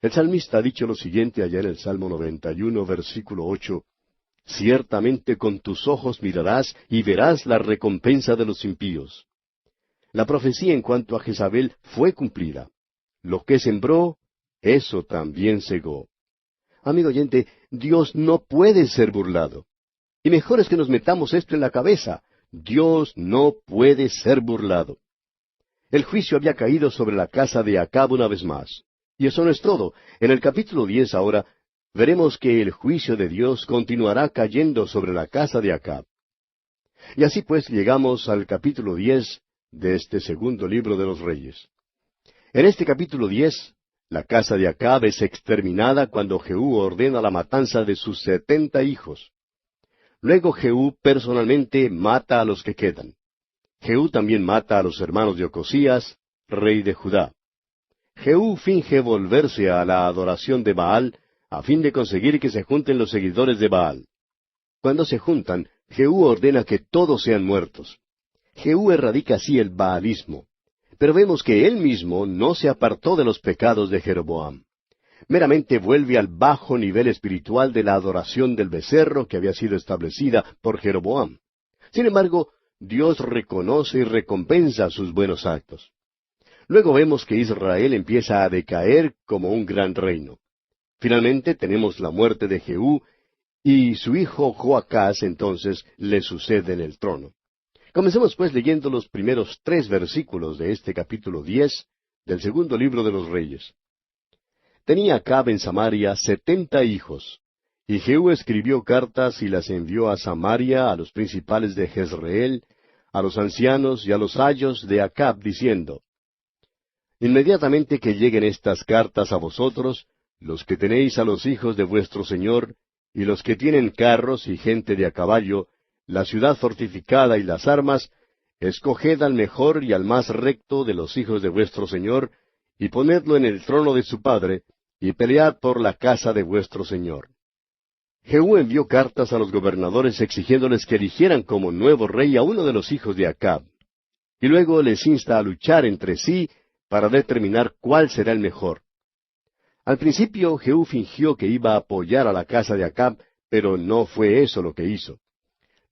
El salmista ha dicho lo siguiente allá en el Salmo 91, versículo 8, Ciertamente con tus ojos mirarás y verás la recompensa de los impíos. La profecía en cuanto a Jezabel fue cumplida. Lo que sembró, eso también segó. Amigo oyente, Dios no puede ser burlado. Y mejor es que nos metamos esto en la cabeza. Dios no puede ser burlado. El juicio había caído sobre la casa de Acab una vez más. Y eso no es todo. En el capítulo 10 ahora, veremos que el juicio de Dios continuará cayendo sobre la casa de Acab. Y así pues llegamos al capítulo 10 de este segundo libro de los Reyes. En este capítulo 10, la casa de Acab es exterminada cuando Jehú ordena la matanza de sus 70 hijos. Luego Jehú personalmente mata a los que quedan. Jehú también mata a los hermanos de Ocosías, rey de Judá. Jehú finge volverse a la adoración de Baal, a fin de conseguir que se junten los seguidores de Baal. Cuando se juntan, Jehú ordena que todos sean muertos. Jehú erradica así el baalismo. Pero vemos que él mismo no se apartó de los pecados de Jeroboam. Meramente vuelve al bajo nivel espiritual de la adoración del becerro que había sido establecida por Jeroboam. Sin embargo, Dios reconoce y recompensa sus buenos actos. Luego vemos que Israel empieza a decaer como un gran reino. Finalmente tenemos la muerte de Jehú, y su hijo Joacás entonces le sucede en el trono. Comencemos pues leyendo los primeros 3 versículos de este capítulo 10 del segundo libro de los Reyes. Tenía Acab en Samaria 70 hijos. Y Jehú escribió cartas y las envió a Samaria, a los principales de Jezreel, a los ancianos y a los ayos de Acab, diciendo, Inmediatamente que lleguen estas cartas a vosotros, los que tenéis a los hijos de vuestro señor, y los que tienen carros y gente de a caballo, la ciudad fortificada y las armas, escoged al mejor y al más recto de los hijos de vuestro señor, y ponedlo en el trono de su padre, y pelead por la casa de vuestro señor. Jehú envió cartas a los gobernadores exigiéndoles que eligieran como nuevo rey a uno de los hijos de Acab. Y luego les insta a luchar entre sí para determinar cuál será el mejor. Al principio Jehú fingió que iba a apoyar a la casa de Acab, pero no fue eso lo que hizo.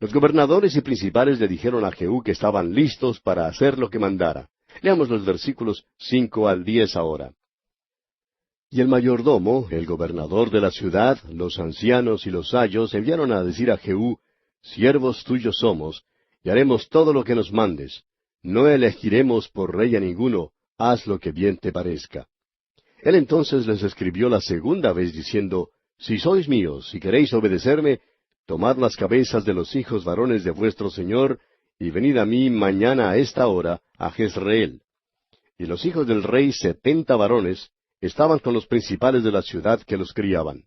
Los gobernadores y principales le dijeron a Jehú que estaban listos para hacer lo que mandara. Leamos los versículos 5 al 10 ahora. Y el mayordomo, el gobernador de la ciudad, los ancianos y los ayos enviaron a decir a Jehú, Siervos tuyos somos, y haremos todo lo que nos mandes. No elegiremos por rey a ninguno, haz lo que bien te parezca. Él entonces les escribió la segunda vez diciendo, Si sois míos y queréis obedecerme, tomad las cabezas de los hijos varones de vuestro señor, y venid a mí mañana a esta hora a Jezreel. Y los hijos del rey 70 varones, estaban con los principales de la ciudad que los criaban.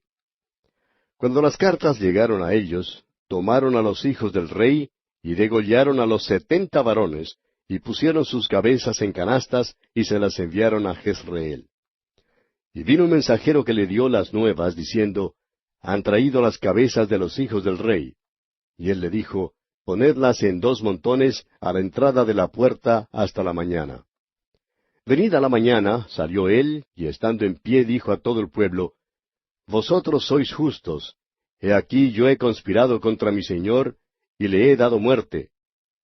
Cuando las cartas llegaron a ellos, tomaron a los hijos del rey, y degollaron a los 70 varones, y pusieron sus cabezas en canastas, y se las enviaron a Jezreel. Y vino un mensajero que le dio las nuevas, diciendo, Han traído las cabezas de los hijos del rey. Y él le dijo, Ponedlas en 2 montones a la entrada de la puerta hasta la mañana. Venida la mañana, salió él, y estando en pie dijo a todo el pueblo, Vosotros sois justos. He aquí yo he conspirado contra mi señor, y le he dado muerte.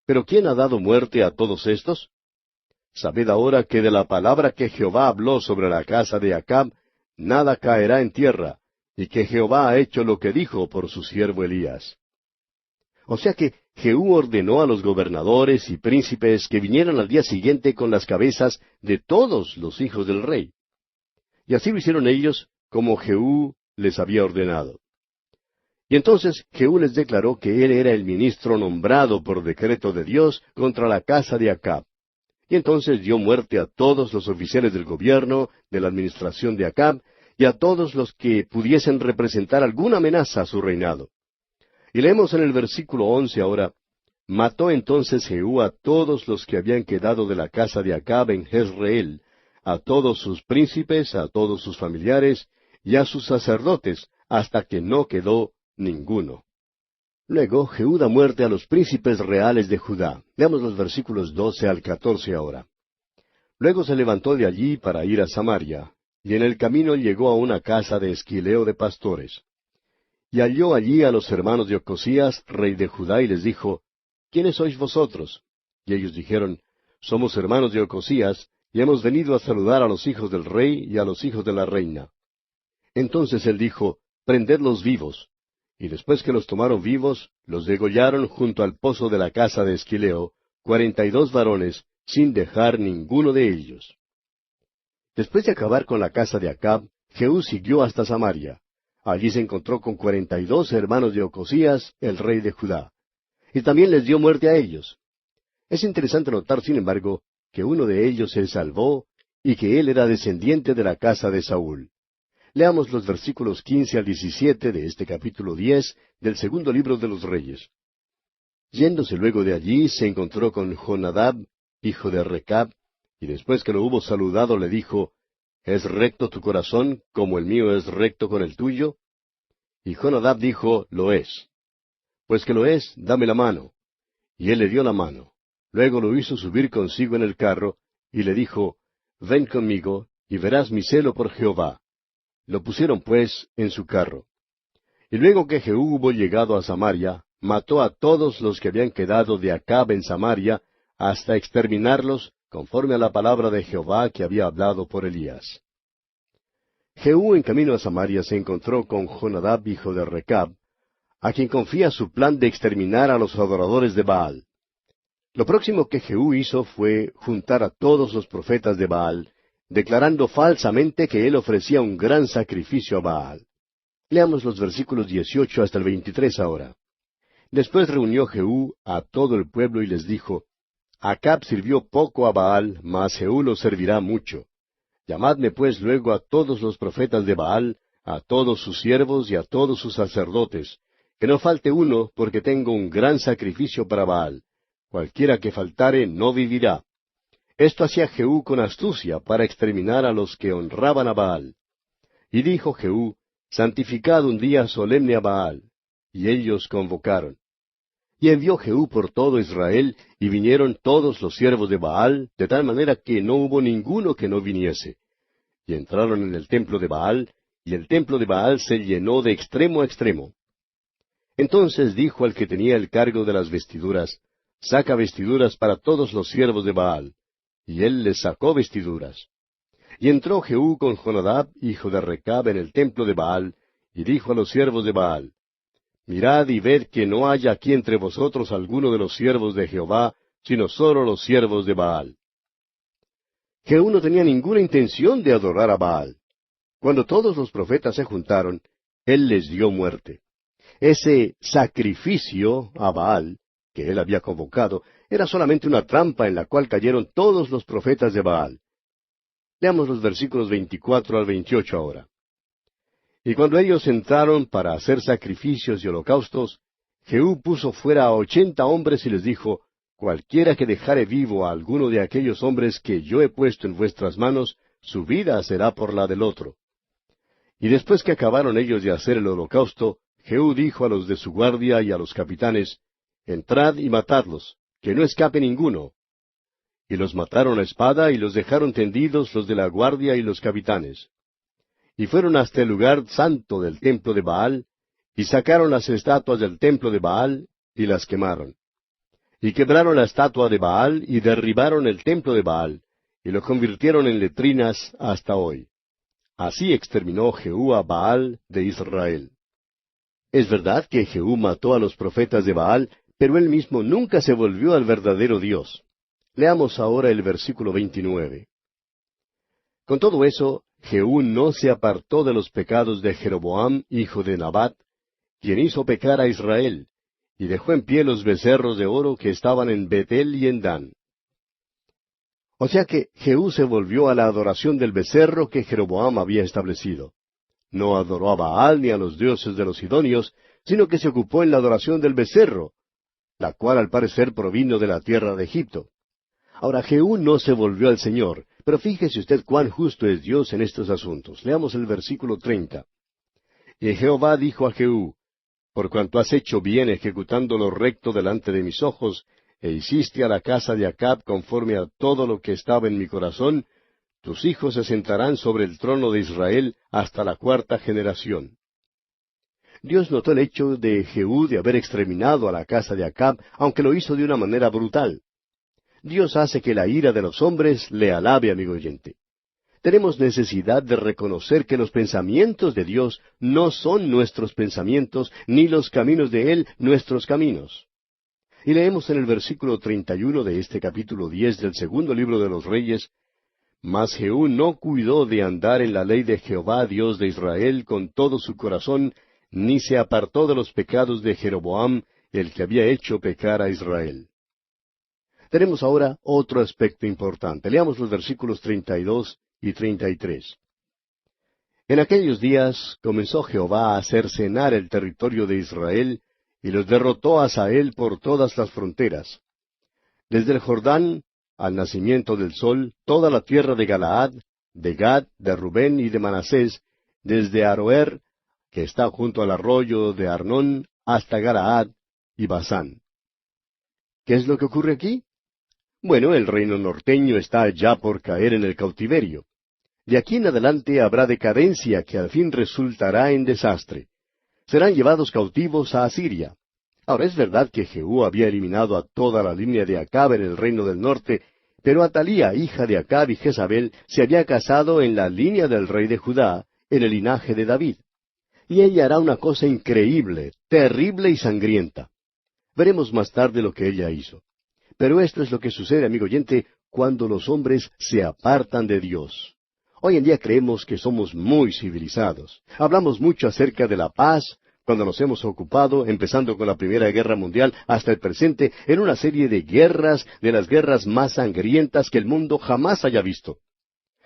¿Pero quién ha dado muerte a todos estos? Sabed ahora que de la palabra que Jehová habló sobre la casa de Acab, nada caerá en tierra, y que Jehová ha hecho lo que dijo por su siervo Elías. O sea que Jehú ordenó a los gobernadores y príncipes que vinieran al día siguiente con las cabezas de todos los hijos del rey. Y así lo hicieron ellos, como Jehú les había ordenado. Y entonces Jehú les declaró que él era el ministro nombrado por decreto de Dios contra la casa de Acab. Y entonces dio muerte a todos los oficiales del gobierno, de la administración de Acab, y a todos los que pudiesen representar alguna amenaza a su reinado. Y leemos en el versículo 11 ahora, Mató entonces Jehú a todos los que habían quedado de la casa de Acab en Jezreel, a todos sus príncipes, a todos sus familiares, y a sus sacerdotes, hasta que no quedó ninguno. Luego Jehú da muerte a los príncipes reales de Judá. Leamos los versículos 12 al 14 ahora. Luego se levantó de allí para ir a Samaria, y en el camino llegó a una casa de esquileo de pastores. Y halló allí a los hermanos de Ocosías, rey de Judá, y les dijo, ¿Quiénes sois vosotros? Y ellos dijeron, Somos hermanos de Ocosías, y hemos venido a saludar a los hijos del rey y a los hijos de la reina. Entonces él dijo, Prendedlos vivos. Y después que los tomaron vivos, los degollaron junto al pozo de la casa de Esquileo, 42 varones, sin dejar ninguno de ellos. Después de acabar con la casa de Acab, Jehú siguió hasta Samaria. Allí se encontró con 42 hermanos de Ocosías, el rey de Judá. Y también les dio muerte a ellos. Es interesante notar, sin embargo, que uno de ellos se salvó y que él era descendiente de la casa de Saúl. Leamos los versículos 15 al 17 de este capítulo 10 del segundo libro de los Reyes. Yéndose luego de allí, se encontró con Jonadab, hijo de Recab, y después que lo hubo saludado le dijo, ¿Es recto tu corazón como el mío es recto con el tuyo? Y Jonadab dijo, Lo es. Pues que lo es, dame la mano. Y él le dio la mano. Luego lo hizo subir consigo en el carro, y le dijo, Ven conmigo, y verás mi celo por Jehová. Lo pusieron pues en su carro. Y luego que Jehú hubo llegado a Samaria, mató a todos los que habían quedado de Acab en Samaria, hasta exterminarlos, conforme a la palabra de Jehová que había hablado por Elías. Jehú en camino a Samaria se encontró con Jonadab, hijo de Recab, a quien confía su plan de exterminar a los adoradores de Baal. Lo próximo que Jehú hizo fue juntar a todos los profetas de Baal, declarando falsamente que él ofrecía un gran sacrificio a Baal. Leamos los versículos 18 hasta el 23 ahora. Después reunió Jehú a todo el pueblo y les dijo, Acab sirvió poco a Baal, mas Jehú lo servirá mucho. Llamadme pues luego a todos los profetas de Baal, a todos sus siervos y a todos sus sacerdotes, que no falte uno, porque tengo un gran sacrificio para Baal. Cualquiera que faltare no vivirá. Esto hacía Jehú con astucia para exterminar a los que honraban a Baal. Y dijo Jehú, Santificad un día solemne a Baal. Y ellos convocaron. Y envió Jehú por todo Israel, y vinieron todos los siervos de Baal, de tal manera que no hubo ninguno que no viniese. Y entraron en el templo de Baal, y el templo de Baal se llenó de extremo a extremo. Entonces dijo al que tenía el cargo de las vestiduras, Saca vestiduras para todos los siervos de Baal. Y él les sacó vestiduras. Y entró Jehú con Jonadab, hijo de Recab, en el templo de Baal, y dijo a los siervos de Baal, Mirad y ved que no haya aquí entre vosotros alguno de los siervos de Jehová, sino solo los siervos de Baal. Jehú no tenía ninguna intención de adorar a Baal. Cuando todos los profetas se juntaron, él les dio muerte. Ese sacrificio a Baal, que él había convocado, era solamente una trampa en la cual cayeron todos los profetas de Baal. Leamos los versículos 24 al 28 ahora. Y cuando ellos entraron para hacer sacrificios y holocaustos, Jehú puso fuera a 80 hombres y les dijo, Cualquiera que dejare vivo a alguno de aquellos hombres que yo he puesto en vuestras manos, su vida será por la del otro. Y después que acabaron ellos de hacer el holocausto, Jehú dijo a los de su guardia y a los capitanes, Entrad y matadlos, que no escape ninguno. Y los mataron a espada y los dejaron tendidos los de la guardia y los capitanes. Y fueron hasta el lugar santo del templo de Baal, y sacaron las estatuas del templo de Baal, y las quemaron. Y quebraron la estatua de Baal, y derribaron el templo de Baal, y lo convirtieron en letrinas hasta hoy. Así exterminó Jehú a Baal de Israel. Es verdad que Jehú mató a los profetas de Baal, pero él mismo nunca se volvió al verdadero Dios. Leamos ahora el versículo 29. Con todo eso, Jehú no se apartó de los pecados de Jeroboam, hijo de Nabat, quien hizo pecar a Israel, y dejó en pie los becerros de oro que estaban en Betel y en Dan. O sea que Jehú se volvió a la adoración del becerro que Jeroboam había establecido. No adoró a Baal ni a los dioses de los sidonios, sino que se ocupó en la adoración del becerro, la cual al parecer provino de la tierra de Egipto. Ahora Jehú no se volvió al Señor, pero fíjese usted cuán justo es Dios en estos asuntos. Leamos el versículo 30. Y Jehová dijo a Jehú, Por cuanto has hecho bien ejecutando lo recto delante de mis ojos, e hiciste a la casa de Acab conforme a todo lo que estaba en mi corazón, tus hijos se sentarán sobre el trono de Israel hasta la 4ª generación. Dios notó el hecho de Jehú de haber exterminado a la casa de Acab, aunque lo hizo de una manera brutal. Dios hace que la ira de los hombres le alabe, amigo oyente. Tenemos necesidad de reconocer que los pensamientos de Dios no son nuestros pensamientos, ni los caminos de Él nuestros caminos. Y leemos en el versículo 31 de este capítulo 10 del segundo libro de los Reyes, Mas Jehú no cuidó de andar en la ley de Jehová Dios de Israel con todo su corazón, ni se apartó de los pecados de Jeroboam, el que había hecho pecar a Israel. Tenemos ahora otro aspecto importante. Leamos los versículos 32 y 33. En aquellos días comenzó Jehová a hacer cenar el territorio de Israel, y los derrotó a Hazael por todas las fronteras. Desde el Jordán al nacimiento del sol, toda la tierra de Galaad, de Gad, de Rubén y de Manasés, desde Aroer, que está junto al arroyo de Arnón, hasta Galaad y Basán. ¿Qué es lo que ocurre aquí? Bueno, el reino norteño está ya por caer en el cautiverio. De aquí en adelante habrá decadencia que al fin resultará en desastre. Serán llevados cautivos a Asiria. Ahora es verdad que Jehú había eliminado a toda la línea de Acab en el reino del norte, pero Atalía, hija de Acab y Jezabel, se había casado en la línea del rey de Judá, en el linaje de David. Y ella hará una cosa increíble, terrible y sangrienta. Veremos más tarde lo que ella hizo. Pero esto es lo que sucede, amigo oyente, cuando los hombres se apartan de Dios. Hoy en día creemos que somos muy civilizados. Hablamos mucho acerca de la paz, cuando nos hemos ocupado, empezando con la Primera Guerra Mundial hasta el presente, en una serie de guerras, de las guerras más sangrientas que el mundo jamás haya visto.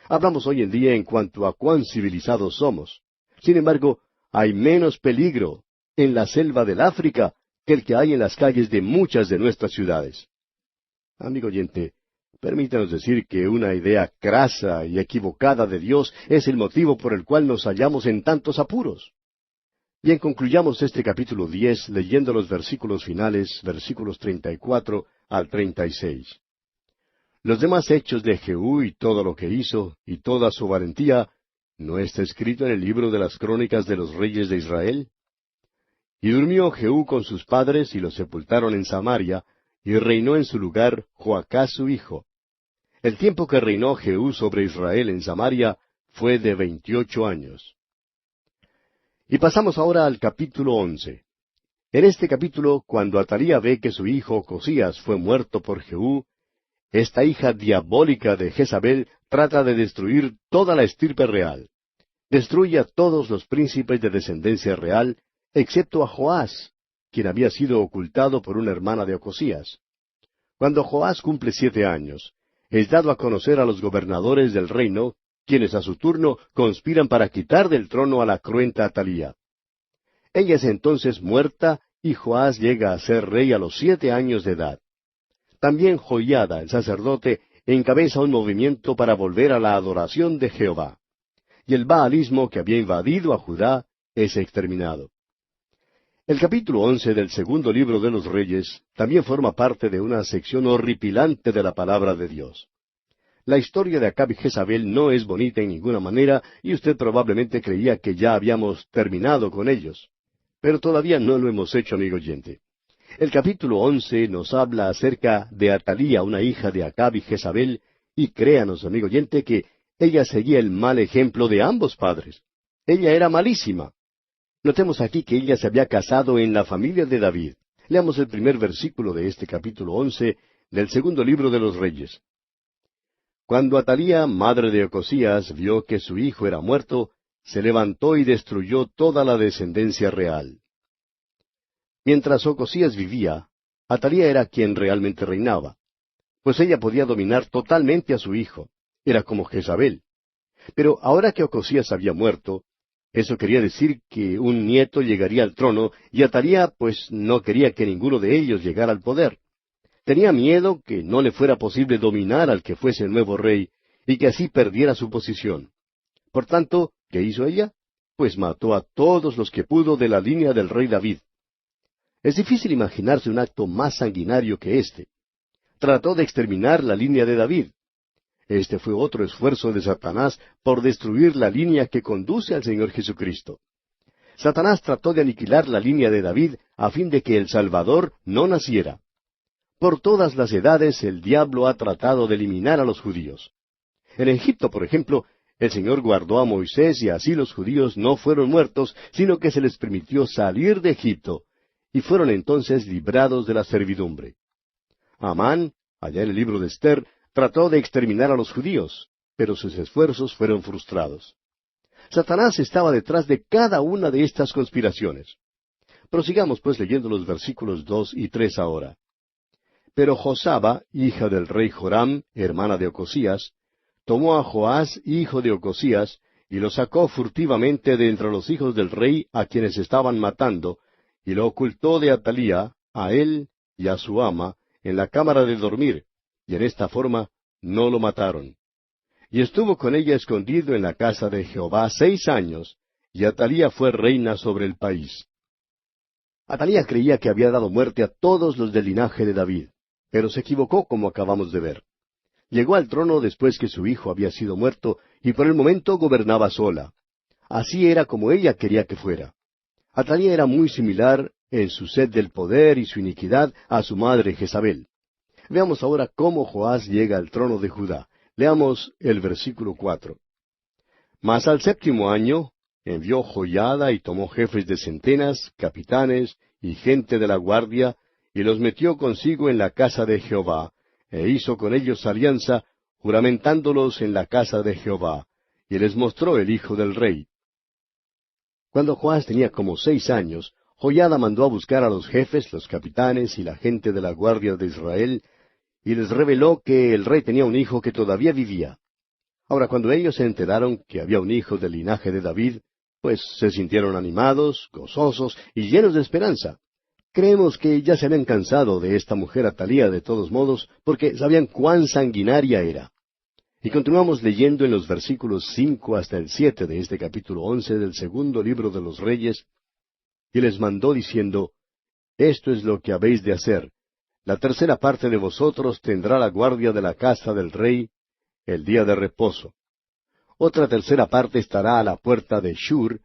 Hablamos hoy en día en cuanto a cuán civilizados somos. Sin embargo, hay menos peligro en la selva del África que el que hay en las calles de muchas de nuestras ciudades. Amigo oyente, permítanos decir que una idea crasa y equivocada de Dios es el motivo por el cual nos hallamos en tantos apuros. Bien, concluyamos este capítulo 10 leyendo los versículos finales, versículos 34 al 36. Los demás hechos de Jehú y todo lo que hizo, y toda su valentía, ¿no está escrito en el libro de las crónicas de los reyes de Israel? Y durmió Jehú con sus padres, y los sepultaron en Samaria, y reinó en su lugar Joacás su hijo. El tiempo que reinó Jehú sobre Israel en Samaria fue de 28 años. Y pasamos ahora al capítulo 11. En este capítulo, cuando Atalía ve que su hijo Ocosías fue muerto por Jehú, esta hija diabólica de Jezabel trata de destruir toda la estirpe real. Destruye a todos los príncipes de descendencia real, excepto a Joás, quien había sido ocultado por una hermana de Ocosías. Cuando Joás cumple 7 años, es dado a conocer a los gobernadores del reino, quienes a su turno conspiran para quitar del trono a la cruenta Atalía. Ella es entonces muerta y Joás llega a ser rey a los 7 años de edad. También Joiada, el sacerdote, encabeza un movimiento para volver a la adoración de Jehová. Y el baalismo que había invadido a Judá es exterminado. El capítulo 11 del segundo libro de los Reyes también forma parte de una sección horripilante de la palabra de Dios. La historia de Acab y Jezabel no es bonita en ninguna manera, y usted probablemente creía que ya habíamos terminado con ellos. Pero todavía no lo hemos hecho, amigo oyente. El capítulo 11 nos habla acerca de Atalía, una hija de Acab y Jezabel, y créanos, amigo oyente, que ella seguía el mal ejemplo de ambos padres. Ella era malísima. Notemos aquí que ella se había casado en la familia de David. Leamos el primer versículo de este capítulo 11 del segundo libro de los Reyes. Cuando Atalía, madre de Ocosías, vio que su hijo era muerto, se levantó y destruyó toda la descendencia real. Mientras Ocosías vivía, Atalía era quien realmente reinaba, pues ella podía dominar totalmente a su hijo. Era como Jezabel. Pero ahora que Ocosías había muerto, eso quería decir que un nieto llegaría al trono, y Atalía pues no quería que ninguno de ellos llegara al poder. Tenía miedo que no le fuera posible dominar al que fuese el nuevo rey, y que así perdiera su posición. Por tanto, ¿qué hizo ella? Pues mató a todos los que pudo de la línea del rey David. Es difícil imaginarse un acto más sanguinario que este. Trató de exterminar la línea de David. Este fue otro esfuerzo de Satanás por destruir la línea que conduce al Señor Jesucristo. Satanás trató de aniquilar la línea de David a fin de que el Salvador no naciera. Por todas las edades el diablo ha tratado de eliminar a los judíos. En Egipto, por ejemplo, el Señor guardó a Moisés y así los judíos no fueron muertos, sino que se les permitió salir de Egipto, y fueron entonces librados de la servidumbre. Amán, allá en el libro de Esther, trató de exterminar a los judíos, pero sus esfuerzos fueron frustrados. Satanás estaba detrás de cada una de estas conspiraciones. Prosigamos pues leyendo los versículos 2 y 3 ahora. Pero Josaba, hija del rey Joram, hermana de Ocosías, tomó a Joás, hijo de Ocosías, y lo sacó furtivamente de entre los hijos del rey a quienes estaban matando, y lo ocultó de Atalía, a él y a su ama, en la cámara de dormir, y en esta forma no lo mataron. Y estuvo con ella escondido en la casa de Jehová 6 años, y Atalía fue reina sobre el país. Atalía creía que había dado muerte a todos los del linaje de David, pero se equivocó como acabamos de ver. Llegó al trono después que su hijo había sido muerto, y por el momento gobernaba sola. Así era como ella quería que fuera. Atalía era muy similar, en su sed del poder y su iniquidad, a su madre Jezabel. Veamos ahora cómo Joás llega al trono de Judá. Leamos el versículo 4. Mas al 7º año envió Joiada y tomó jefes de centenas, capitanes y gente de la guardia, y los metió consigo en la casa de Jehová, e hizo con ellos alianza, juramentándolos en la casa de Jehová, y les mostró el hijo del rey. Cuando Joás tenía como 6 años, Joiada mandó a buscar a los jefes, los capitanes y la gente de la guardia de Israel, y les reveló que el rey tenía un hijo que todavía vivía. Ahora, cuando ellos se enteraron que había un hijo del linaje de David, pues se sintieron animados, gozosos y llenos de esperanza. Creemos que ya se habían cansado de esta mujer Atalía de todos modos, porque sabían cuán sanguinaria era. Y continuamos leyendo en los versículos 5 hasta el 7 de este capítulo 11 del segundo libro de los Reyes, y les mandó diciendo, Esto es lo que habéis de hacer. La tercera parte de vosotros tendrá la guardia de la casa del rey el día de reposo. Otra tercera parte estará a la puerta de Shur,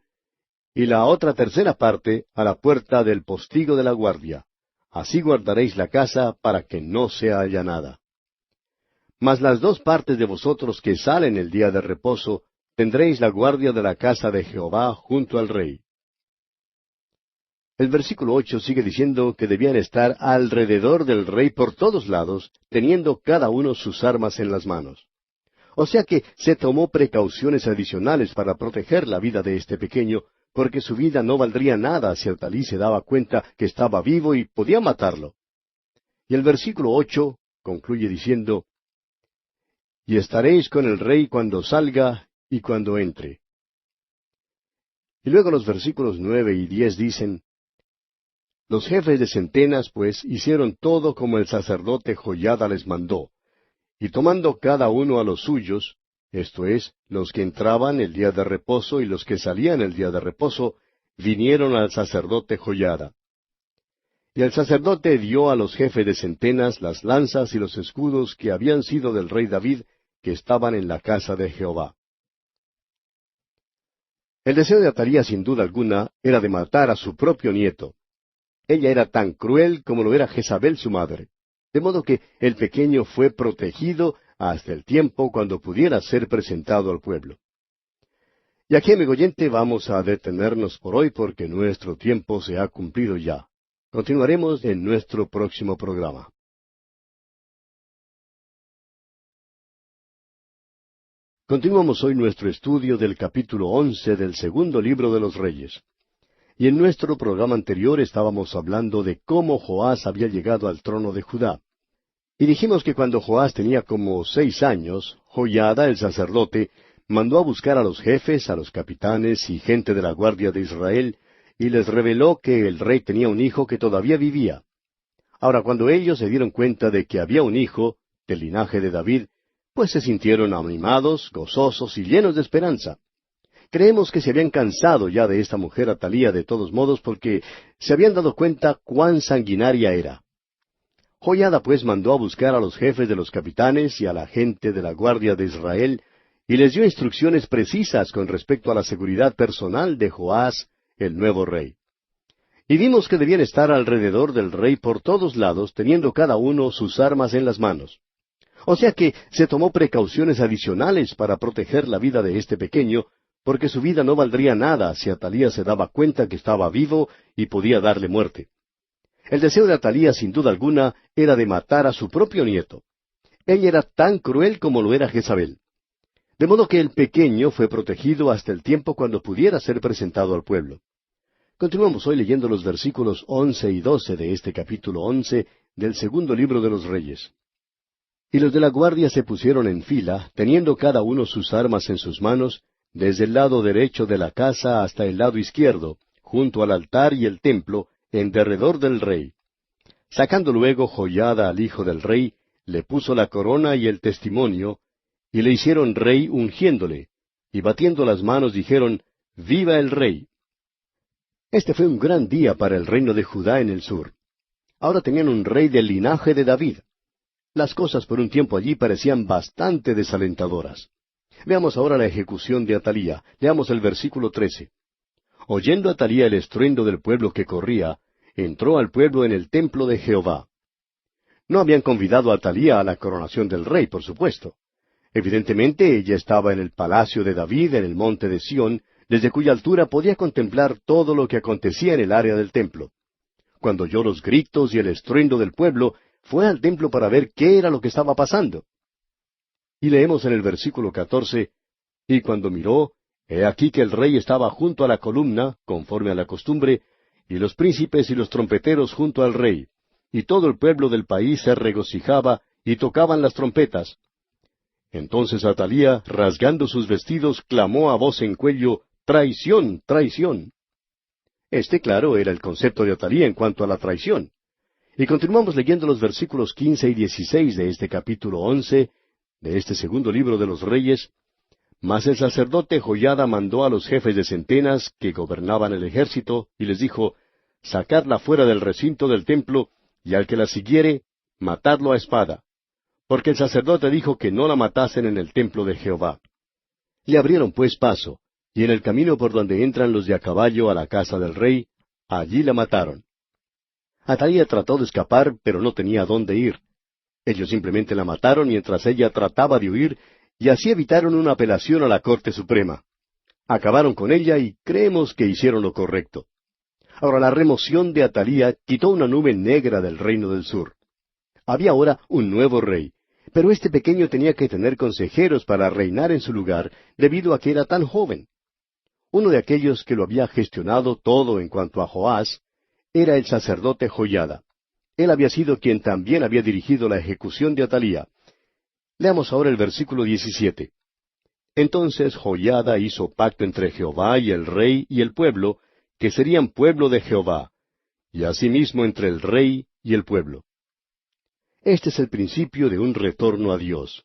y la otra tercera parte a la puerta del postigo de la guardia. Así guardaréis la casa para que no sea allanada. Mas las 2 partes de vosotros que salen el día de reposo, tendréis la guardia de la casa de Jehová junto al rey. El versículo 8 sigue diciendo que debían estar alrededor del rey por todos lados, teniendo cada uno sus armas en las manos. O sea que se tomó precauciones adicionales para proteger la vida de este pequeño, porque su vida no valdría nada si Atalí se daba cuenta que estaba vivo y podía matarlo. Y el versículo 8 concluye diciendo, Y estaréis con el rey cuando salga y cuando entre. Y luego los versículos 9 y 10 dicen, Los jefes de centenas, pues, hicieron todo como el sacerdote Joiada les mandó, y tomando cada uno a los suyos, esto es, los que entraban el día de reposo y los que salían el día de reposo, vinieron al sacerdote Joiada. Y el sacerdote dio a los jefes de centenas las lanzas y los escudos que habían sido del rey David, que estaban en la casa de Jehová. El deseo de Atalía, sin duda alguna, era de matar a su propio nieto. Ella era tan cruel como lo era Jezabel su madre. De modo que el pequeño fue protegido hasta el tiempo cuando pudiera ser presentado al pueblo. Y aquí, amigo oyente, vamos a detenernos por hoy porque nuestro tiempo se ha cumplido ya. Continuaremos en nuestro próximo programa. Continuamos hoy nuestro estudio del capítulo 11 del segundo libro de los Reyes. Y en nuestro programa anterior estábamos hablando de cómo Joás había llegado al trono de Judá. Y dijimos que cuando Joás tenía como 6 años, Joiada, el sacerdote, mandó a buscar a los jefes, a los capitanes y gente de la guardia de Israel, y les reveló que el rey tenía un hijo que todavía vivía. Ahora, cuando ellos se dieron cuenta de que había un hijo, del linaje de David, pues se sintieron animados, gozosos y llenos de esperanza. Creemos que se habían cansado ya de esta mujer Atalía de todos modos porque se habían dado cuenta cuán sanguinaria era. Joiada pues mandó a buscar a los jefes de los capitanes y a la gente de la guardia de Israel, y les dio instrucciones precisas con respecto a la seguridad personal de Joás, el nuevo rey. Y vimos que debían estar alrededor del rey por todos lados, teniendo cada uno sus armas en las manos. O sea que se tomó precauciones adicionales para proteger la vida de este pequeño, porque su vida no valdría nada si Atalía se daba cuenta que estaba vivo y podía darle muerte. El deseo de Atalía, sin duda alguna, era de matar a su propio nieto. Ella era tan cruel como lo era Jezabel. De modo que el pequeño fue protegido hasta el tiempo cuando pudiera ser presentado al pueblo. Continuamos hoy leyendo los versículos 11 y 12 de este capítulo 11 del segundo libro de los Reyes. Y los de la guardia se pusieron en fila, teniendo cada uno sus armas en sus manos, desde el lado derecho de la casa hasta el lado izquierdo, junto al altar y el templo, en derredor del rey. Sacando luego Joiada al hijo del rey, le puso la corona y el testimonio, y le hicieron rey ungiéndole, y batiendo las manos dijeron, ¡Viva el rey! Este fue un gran día para el reino de Judá en el sur. Ahora tenían un rey del linaje de David. Las cosas por un tiempo allí parecían bastante desalentadoras. Veamos ahora la ejecución de Atalía. Leamos el versículo 13. Oyendo Atalía el estruendo del pueblo que corría, entró al pueblo en el templo de Jehová. No habían convidado a Atalía a la coronación del rey, por supuesto. Evidentemente ella estaba en el palacio de David, en el monte de Sión, desde cuya altura podía contemplar todo lo que acontecía en el área del templo. Cuando oyó los gritos y el estruendo del pueblo, fue al templo para ver qué era lo que estaba pasando. Y leemos en el versículo 14, Y cuando miró, he aquí que el rey estaba junto a la columna, conforme a la costumbre, y los príncipes y los trompeteros junto al rey, y todo el pueblo del país se regocijaba, y tocaban las trompetas. Entonces Atalía, rasgando sus vestidos, clamó a voz en cuello, «¡Traición, traición!». Este, claro, era el concepto de Atalía en cuanto a la traición. Y continuamos leyendo los versículos 15 y 16 de este capítulo 11, de este segundo libro de los Reyes. Mas el sacerdote Joiada mandó a los jefes de centenas que gobernaban el ejército, y les dijo, «Sacadla fuera del recinto del templo, y al que la siguiere, matadlo a espada». Porque el sacerdote dijo que no la matasen en el templo de Jehová. Le abrieron pues paso, y en el camino por donde entran los de a caballo a la casa del rey, allí la mataron. Atalía trató de escapar, pero no tenía dónde ir. Ellos simplemente la mataron mientras ella trataba de huir, y así evitaron una apelación a la Corte Suprema. Acabaron con ella y creemos que hicieron lo correcto. Ahora, la remoción de Atalía quitó una nube negra del reino del sur. Había ahora un nuevo rey, pero este pequeño tenía que tener consejeros para reinar en su lugar, debido a que era tan joven. Uno de aquellos que lo había gestionado todo en cuanto a Joás era el sacerdote Joiada. Él había sido quien también había dirigido la ejecución de Atalía. Leamos ahora el versículo 17. Entonces Joiada hizo pacto entre Jehová y el rey y el pueblo, que serían pueblo de Jehová, y asimismo entre el rey y el pueblo. Este es el principio de un retorno a Dios.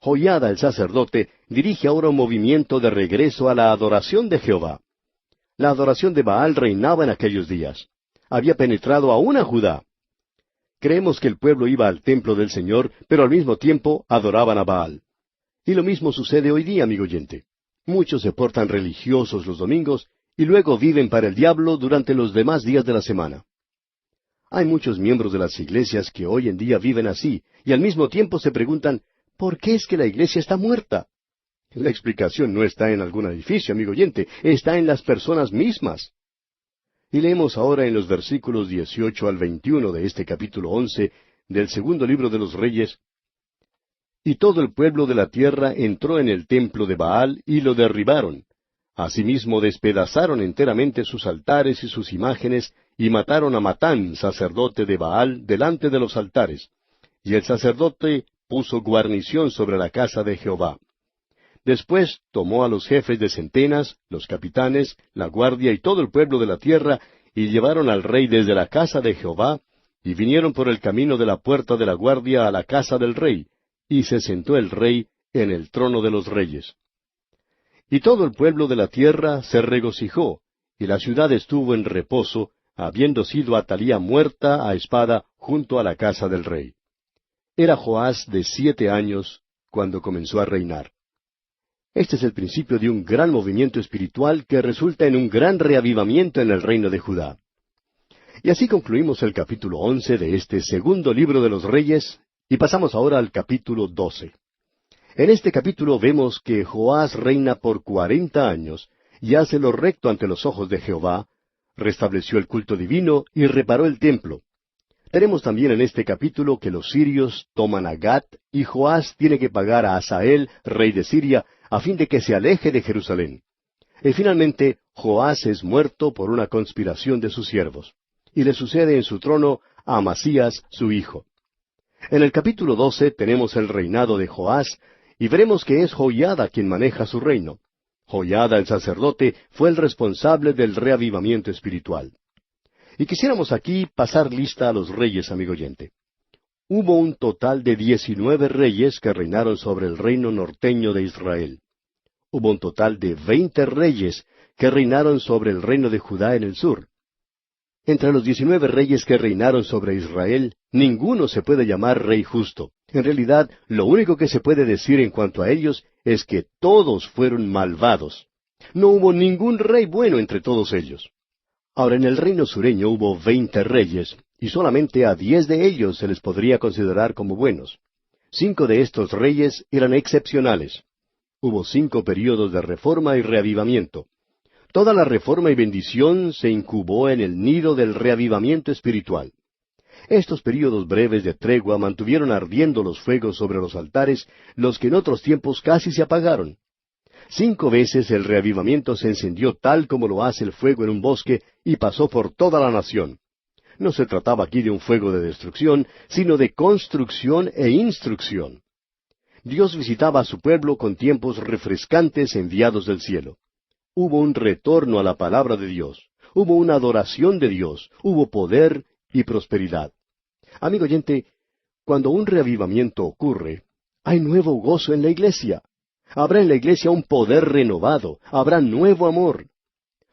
Joiada el sacerdote dirige ahora un movimiento de regreso a la adoración de Jehová. La adoración de Baal reinaba en aquellos días. Había penetrado aún a Judá. Creemos que el pueblo iba al templo del Señor, pero al mismo tiempo adoraban a Baal. Y lo mismo sucede hoy día, amigo oyente. Muchos se portan religiosos los domingos y luego viven para el diablo durante los demás días de la semana. Hay muchos miembros de las iglesias que hoy en día viven así, y al mismo tiempo se preguntan, ¿por qué es que la iglesia está muerta? La explicación no está en algún edificio, amigo oyente, está en las personas mismas. Y leemos ahora en los versículos 18 al 21 de este capítulo 11 del segundo libro de los Reyes, «Y todo el pueblo de la tierra entró en el templo de Baal y lo derribaron. Asimismo despedazaron enteramente sus altares y sus imágenes, y mataron a Matán, sacerdote de Baal, delante de los altares. Y el sacerdote puso guarnición sobre la casa de Jehová. Después tomó a los jefes de centenas, los capitanes, la guardia y todo el pueblo de la tierra, y llevaron al rey desde la casa de Jehová, y vinieron por el camino de la puerta de la guardia a la casa del rey, y se sentó el rey en el trono de los reyes. Y todo el pueblo de la tierra se regocijó, y la ciudad estuvo en reposo, habiendo sido Atalía muerta a espada junto a la casa del rey. Era Joás de 7 años cuando comenzó a reinar. Este es el principio de un gran movimiento espiritual que resulta en un gran reavivamiento en el reino de Judá. Y así concluimos el capítulo 11 de este segundo libro de los Reyes, y pasamos ahora al capítulo 12. En este capítulo vemos que Joás reina por 40 años, y hace lo recto ante los ojos de Jehová, restableció el culto divino y reparó el templo. Tenemos también en este capítulo que los sirios toman a Gat, y Joás tiene que pagar a Hazael, rey de Siria, a fin de que se aleje de Jerusalén. Y finalmente, Joás es muerto por una conspiración de sus siervos. Y le sucede en su trono a Amasías, su hijo. En el capítulo 12 tenemos el reinado de Joás, y veremos que es Joiada quien maneja su reino. Joiada el sacerdote fue el responsable del reavivamiento espiritual. Y quisiéramos aquí pasar lista a los reyes, amigo oyente. Hubo un total de 19 reyes que reinaron sobre el reino norteño de Israel. Hubo un total de 20 reyes que reinaron sobre el reino de Judá en el sur. Entre los 19 reyes que reinaron sobre Israel, ninguno se puede llamar rey justo. En realidad, lo único que se puede decir en cuanto a ellos es que todos fueron malvados. No hubo ningún rey bueno entre todos ellos. Ahora, en el reino sureño hubo 20 reyes, y solamente a 10 de ellos se les podría considerar como buenos. 5 de estos reyes eran excepcionales. Hubo 5 períodos de reforma y reavivamiento. Toda la reforma y bendición se incubó en el nido del reavivamiento espiritual. Estos períodos breves de tregua mantuvieron ardiendo los fuegos sobre los altares, los que en otros tiempos casi se apagaron. 5 veces el reavivamiento se encendió tal como lo hace el fuego en un bosque y pasó por toda la nación. No se trataba aquí de un fuego de destrucción, sino de construcción e instrucción. Dios visitaba a su pueblo con tiempos refrescantes enviados del cielo. Hubo un retorno a la palabra de Dios, hubo una adoración de Dios, hubo poder y prosperidad. Amigo oyente, cuando un reavivamiento ocurre, hay nuevo gozo en la iglesia. Habrá en la iglesia un poder renovado, habrá nuevo amor.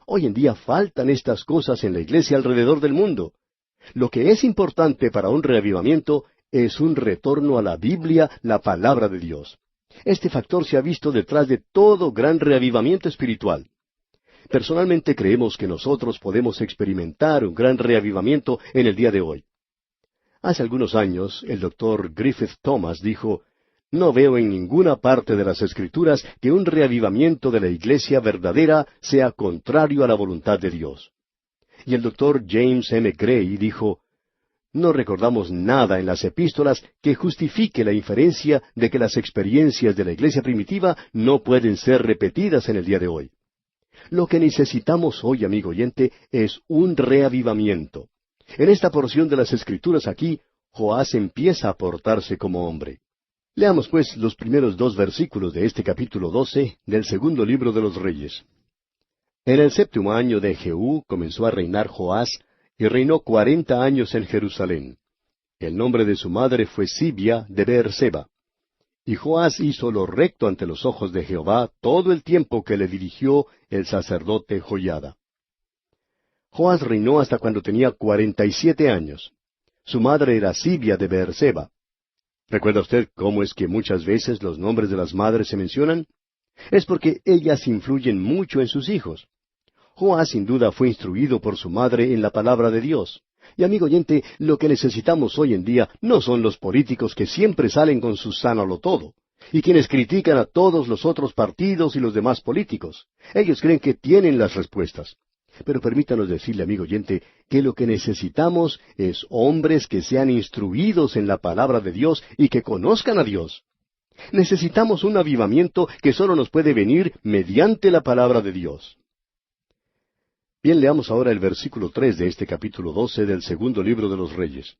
Hoy en día faltan estas cosas en la iglesia alrededor del mundo. Lo que es importante para un reavivamiento es un retorno a la Biblia, la palabra de Dios. Este factor se ha visto detrás de todo gran reavivamiento espiritual. Personalmente creemos que nosotros podemos experimentar un gran reavivamiento en el día de hoy. Hace algunos años, el doctor Griffith Thomas dijo, «No veo en ninguna parte de las Escrituras que un reavivamiento de la iglesia verdadera sea contrario a la voluntad de Dios». Y el doctor James M. Gray dijo, «No recordamos nada en las epístolas que justifique la inferencia de que las experiencias de la iglesia primitiva no pueden ser repetidas en el día de hoy». Lo que necesitamos hoy, amigo oyente, es un reavivamiento. En esta porción de las Escrituras aquí, Joás empieza a portarse como hombre. Leamos pues los primeros 2 versículos de este capítulo 12 del segundo libro de los Reyes. En el 7º año de Jehú comenzó a reinar Joás, y reinó 40 años en Jerusalén. El nombre de su madre fue Sibia de Beerseba. Y Joás hizo lo recto ante los ojos de Jehová todo el tiempo que le dirigió el sacerdote Joiada. Joás reinó hasta cuando tenía 47 años. Su madre era Sibia de Beerseba. ¿Recuerda usted cómo es que muchas veces los nombres de las madres se mencionan? Es porque ellas influyen mucho en sus hijos. Joás sin duda fue instruido por su madre en la palabra de Dios. Y amigo oyente, lo que necesitamos hoy en día no son los políticos que siempre salen con su sánalo todo, y quienes critican a todos los otros partidos y los demás políticos. Ellos creen que tienen las respuestas. Pero permítanos decirle, amigo oyente, que lo que necesitamos es hombres que sean instruidos en la palabra de Dios y que conozcan a Dios. Necesitamos un avivamiento que solo nos puede venir mediante la palabra de Dios. Bien, leamos ahora el versículo 3 de este capítulo 12 del segundo libro de los Reyes.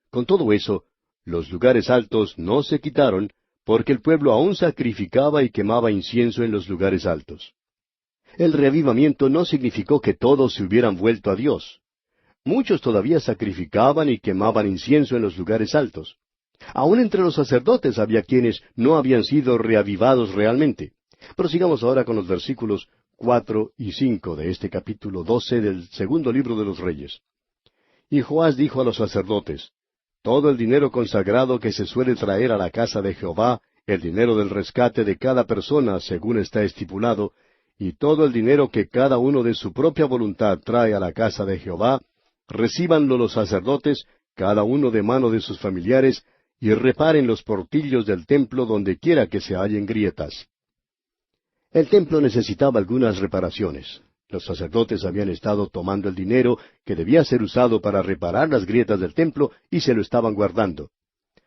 Con todo eso, los lugares altos no se quitaron, porque el pueblo aún sacrificaba y quemaba incienso en los lugares altos. El reavivamiento no significó que todos se hubieran vuelto a Dios. Muchos todavía sacrificaban y quemaban incienso en los lugares altos. Aún entre los sacerdotes había quienes no habían sido reavivados realmente. Prosigamos ahora con los versículos 4 y 5 de este capítulo 12 del segundo libro de los Reyes. Y Joás dijo a los sacerdotes, «Todo el dinero consagrado que se suele traer a la casa de Jehová, el dinero del rescate de cada persona según está estipulado, y todo el dinero que cada uno de su propia voluntad trae a la casa de Jehová, recíbanlo los sacerdotes, cada uno de mano de sus familiares, y reparen los portillos del templo donde quiera que se hallen grietas». El templo necesitaba algunas reparaciones. Los sacerdotes habían estado tomando el dinero que debía ser usado para reparar las grietas del templo y se lo estaban guardando.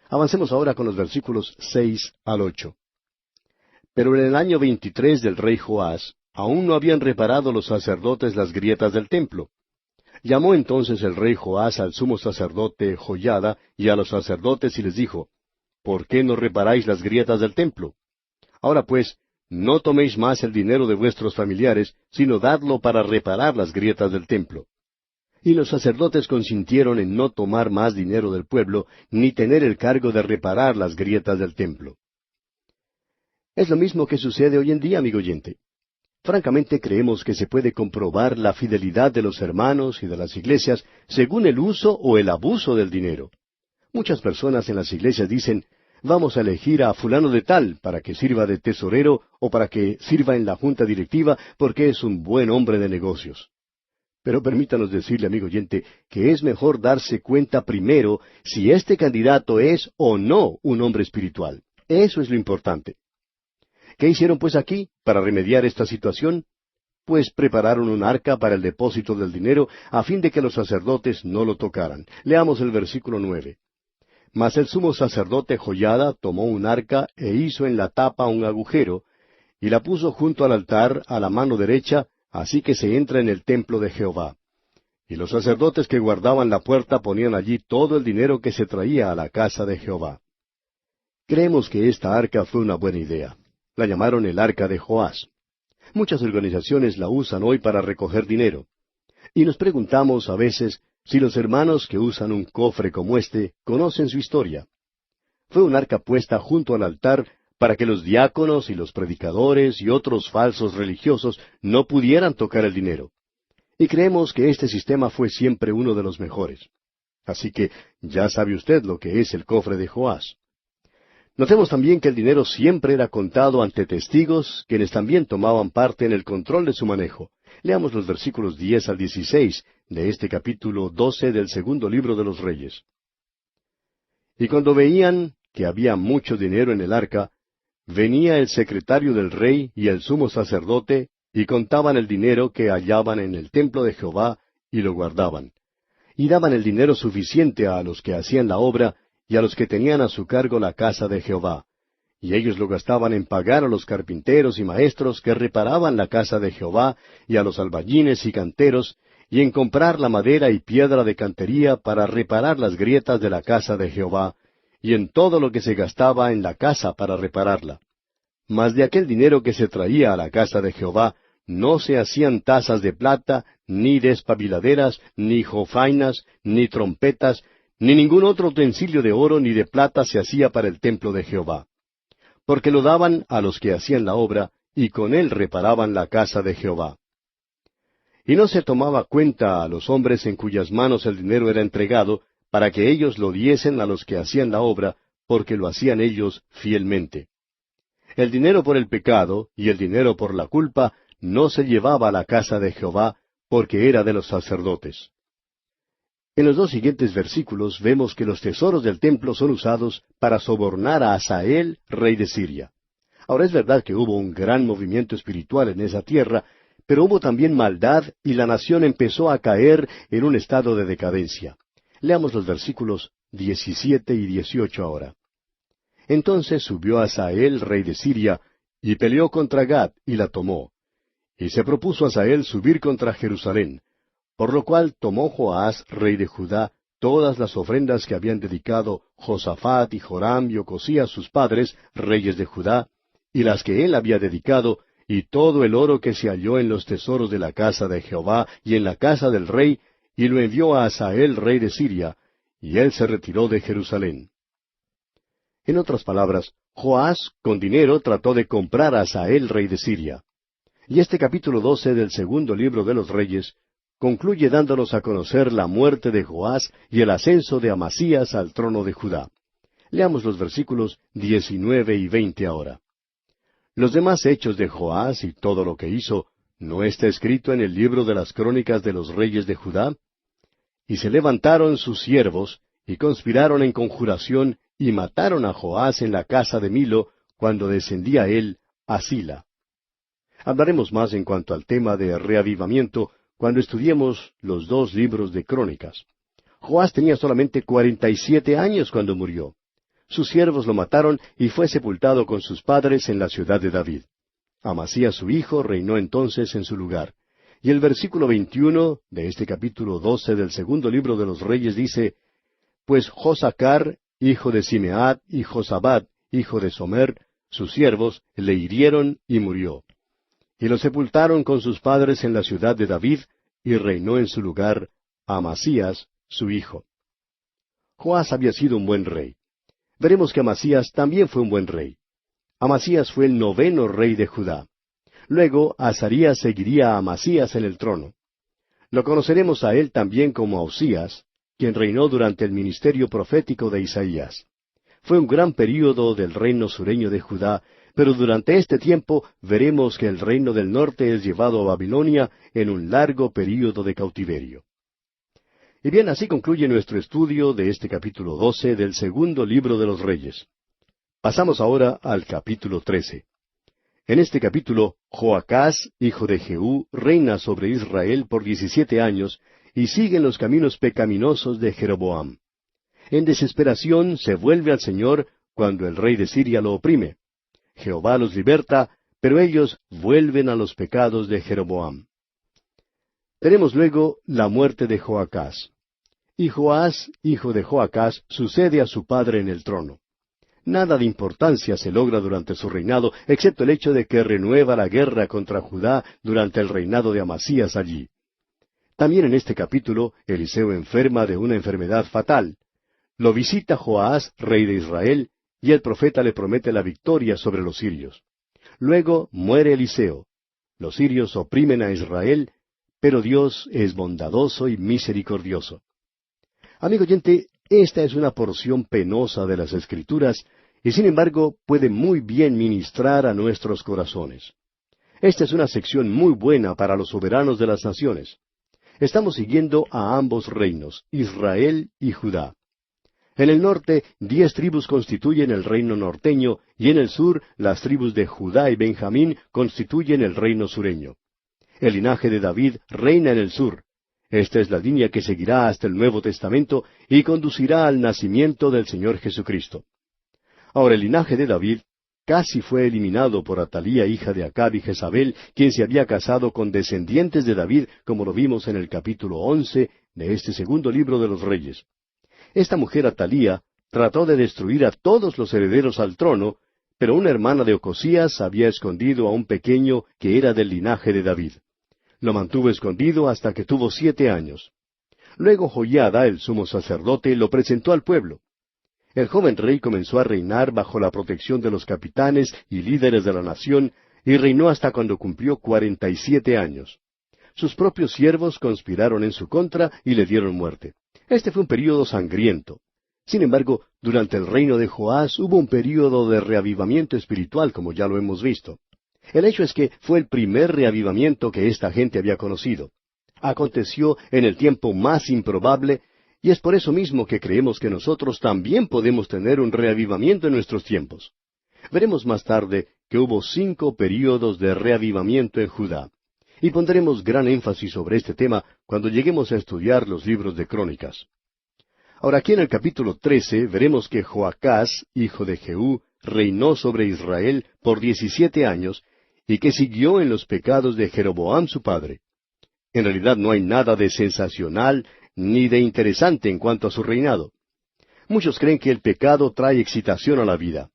Avancemos ahora con los versículos 6 al 8. Pero en el año 23 del rey Joás, aún no habían reparado los sacerdotes las grietas del templo. Llamó entonces el rey Joás al sumo sacerdote Joiada y a los sacerdotes y les dijo, «¿Por qué no reparáis las grietas del templo? Ahora pues, no toméis más el dinero de vuestros familiares, sino dadlo para reparar las grietas del templo». Y los sacerdotes consintieron en no tomar más dinero del pueblo, ni tener el cargo de reparar las grietas del templo. Es lo mismo que sucede hoy en día, amigo oyente. Francamente creemos que se puede comprobar la fidelidad de los hermanos y de las iglesias según el uso o el abuso del dinero. Muchas personas en las iglesias dicen, «Vamos a elegir a fulano de tal para que sirva de tesorero o para que sirva en la junta directiva porque es un buen hombre de negocios». Pero permítanos decirle, amigo oyente, que es mejor darse cuenta primero si este candidato es o no un hombre espiritual. Eso es lo importante. ¿Qué hicieron pues aquí para remediar esta situación? Pues prepararon un arca para el depósito del dinero a fin de que los sacerdotes no lo tocaran. Leamos el versículo 9. Mas el sumo sacerdote Joiada tomó un arca e hizo en la tapa un agujero, y la puso junto al altar a la mano derecha, así que se entra en el templo de Jehová. Y los sacerdotes que guardaban la puerta ponían allí todo el dinero que se traía a la casa de Jehová. Creemos que esta arca fue una buena idea. La llamaron el arca de Joás. Muchas organizaciones la usan hoy para recoger dinero. Y nos preguntamos a veces si los hermanos que usan un cofre como este conocen su historia. Fue un arca puesta junto al altar para que los diáconos y los predicadores y otros falsos religiosos no pudieran tocar el dinero. Y creemos que este sistema fue siempre uno de los mejores. Así que ya sabe usted lo que es el cofre de Joás. Notemos también que el dinero siempre era contado ante testigos, quienes también tomaban parte en el control de su manejo. Leamos los versículos 10 al 16 de este capítulo 12 del segundo libro de los Reyes. Y cuando veían que había mucho dinero en el arca, venía el secretario del rey y el sumo sacerdote, y contaban el dinero que hallaban en el templo de Jehová, y lo guardaban. Y daban el dinero suficiente a los que hacían la obra, y a los que tenían a su cargo la casa de Jehová. Y ellos lo gastaban en pagar a los carpinteros y maestros que reparaban la casa de Jehová, y a los albañiles y canteros, y en comprar la madera y piedra de cantería para reparar las grietas de la casa de Jehová, y en todo lo que se gastaba en la casa para repararla. Mas de aquel dinero que se traía a la casa de Jehová, no se hacían tazas de plata, ni despabiladeras, ni jofainas, ni trompetas, ni ningún otro utensilio de oro ni de plata se hacía para el templo de Jehová. Porque lo daban a los que hacían la obra, y con él reparaban la casa de Jehová. Y no se tomaba cuenta a los hombres en cuyas manos el dinero era entregado, para que ellos lo diesen a los que hacían la obra, porque lo hacían ellos fielmente. El dinero por el pecado y el dinero por la culpa no se llevaba a la casa de Jehová, porque era de los sacerdotes. En los dos siguientes versículos vemos que los tesoros del templo son usados para sobornar a Hazael, rey de Siria. Ahora es verdad que hubo un gran movimiento espiritual en esa tierra, pero hubo también maldad y la nación empezó a caer en un estado de decadencia. Leamos los versículos 17 y 18 ahora. Entonces subió Hazael, rey de Siria, y peleó contra Gat, y la tomó. Y se propuso Hazael subir contra Jerusalén, por lo cual tomó Joás, rey de Judá, todas las ofrendas que habían dedicado Josafat y Joram y Ocosías sus padres, reyes de Judá, y las que él había dedicado, y todo el oro que se halló en los tesoros de la casa de Jehová y en la casa del rey, y lo envió a Hazael, rey de Siria, y él se retiró de Jerusalén. En otras palabras, Joás con dinero trató de comprar a Hazael, rey de Siria. Y este capítulo 12 del segundo libro de los Reyes concluye dándonos a conocer la muerte de Joás y el ascenso de Amasías al trono de Judá. Leamos los versículos 19 y 20 ahora. Los demás hechos de Joás y todo lo que hizo, ¿no está escrito en el libro de las crónicas de los reyes de Judá? Y se levantaron sus siervos, y conspiraron en conjuración, y mataron a Joás en la casa de Milo, cuando descendía él a Sila. Hablaremos más en cuanto al tema de reavivamiento cuando estudiemos los dos libros de Crónicas. Joás tenía solamente 47 años cuando murió. Sus siervos lo mataron y fue sepultado con sus padres en la ciudad de David. Amasías su hijo reinó entonces en su lugar. Y el versículo 21 de este capítulo 12 del segundo libro de los Reyes dice, Pues Josacar, hijo de Simeat, y Josabad, hijo de Somer, sus siervos, le hirieron y murió. Y lo sepultaron con sus padres en la ciudad de David, y reinó en su lugar Amasías, su hijo. Joás había sido un buen rey. Veremos que Amasías también fue un buen rey. Amasías fue el 9º rey de Judá. Luego Azarías seguiría a Amasías en el trono. Lo conoceremos a él también como a Osías, quien reinó durante el ministerio profético de Isaías. Fue un gran período del reino sureño de Judá, pero durante este tiempo veremos que el reino del norte es llevado a Babilonia en un largo período de cautiverio. Y bien, así concluye nuestro estudio de este capítulo 12 del segundo libro de los Reyes. Pasamos ahora al capítulo 13. En este capítulo, Joacás, hijo de Jehú, reina sobre Israel por 17 años, y sigue en los caminos pecaminosos de Jeroboam. En desesperación se vuelve al Señor cuando el rey de Siria lo oprime. Jehová los liberta, pero ellos vuelven a los pecados de Jeroboam. Tenemos luego la muerte de Joacás. Y Joás, hijo de Joacás, sucede a su padre en el trono. Nada de importancia se logra durante su reinado, excepto el hecho de que renueva la guerra contra Judá durante el reinado de Amasías allí. También en este capítulo, Eliseo enferma de una enfermedad fatal. Lo visita Joás, rey de Israel, y el profeta le promete la victoria sobre los sirios. Luego muere Eliseo. Los sirios oprimen a Israel, pero Dios es bondadoso y misericordioso. Amigo oyente, esta es una porción penosa de las Escrituras, y sin embargo puede muy bien ministrar a nuestros corazones. Esta es una sección muy buena para los soberanos de las naciones. Estamos siguiendo a ambos reinos, Israel y Judá. En el norte, 10 tribus constituyen el reino norteño, y en el sur, las tribus de Judá y Benjamín constituyen el reino sureño. El linaje de David reina en el sur. Esta es la línea que seguirá hasta el Nuevo Testamento y conducirá al nacimiento del Señor Jesucristo. Ahora, el linaje de David casi fue eliminado por Atalía, hija de Acab y Jezabel, quien se había casado con descendientes de David, como lo vimos en el capítulo 11 de este segundo libro de los Reyes. Esta mujer Atalía trató de destruir a todos los herederos al trono, pero una hermana de Ocosías había escondido a un pequeño que era del linaje de David. Lo mantuvo escondido hasta que tuvo 7 años. Luego Joiada, el sumo sacerdote, lo presentó al pueblo. El joven rey comenzó a reinar bajo la protección de los capitanes y líderes de la nación, y reinó hasta cuando cumplió 47 años. Sus propios siervos conspiraron en su contra y le dieron muerte. Este fue un período sangriento. Sin embargo, durante el reino de Joás hubo un período de reavivamiento espiritual, como ya lo hemos visto. El hecho es que fue el primer reavivamiento que esta gente había conocido. Aconteció en el tiempo más improbable, y es por eso mismo que creemos que nosotros también podemos tener un reavivamiento en nuestros tiempos. Veremos más tarde que hubo 5 períodos de reavivamiento en Judá, y pondremos gran énfasis sobre este tema cuando lleguemos a estudiar los libros de Crónicas. Ahora aquí en el capítulo 13 veremos que Joacás, hijo de Jehú, reinó sobre Israel por 17 años, y que siguió en los pecados de Jeroboam su padre. En realidad no hay nada de sensacional ni de interesante en cuanto a su reinado. Muchos creen que el pecado trae excitación a la vida.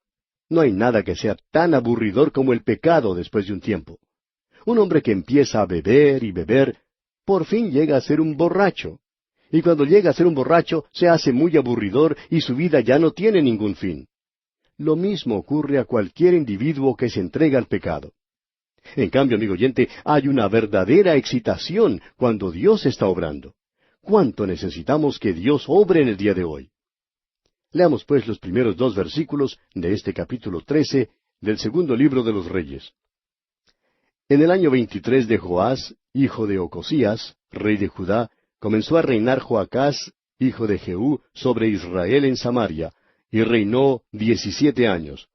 No hay nada que sea tan aburridor como el pecado después de un tiempo. Un hombre que empieza a beber y beber, por fin llega a ser un borracho. Y cuando llega a ser un borracho, se hace muy aburridor y su vida ya no tiene ningún fin. Lo mismo ocurre a cualquier individuo que se entrega al pecado. En cambio, amigo oyente, hay una verdadera excitación cuando Dios está obrando. ¿Cuánto necesitamos que Dios obre en el día de hoy? Leamos pues los primeros 2 versículos de este capítulo 13 del segundo libro de los Reyes. En el año 23 de Joás, hijo de Ocosías, rey de Judá, comenzó a reinar Joacás, hijo de Jehú, sobre Israel en Samaria, y reinó 17 años.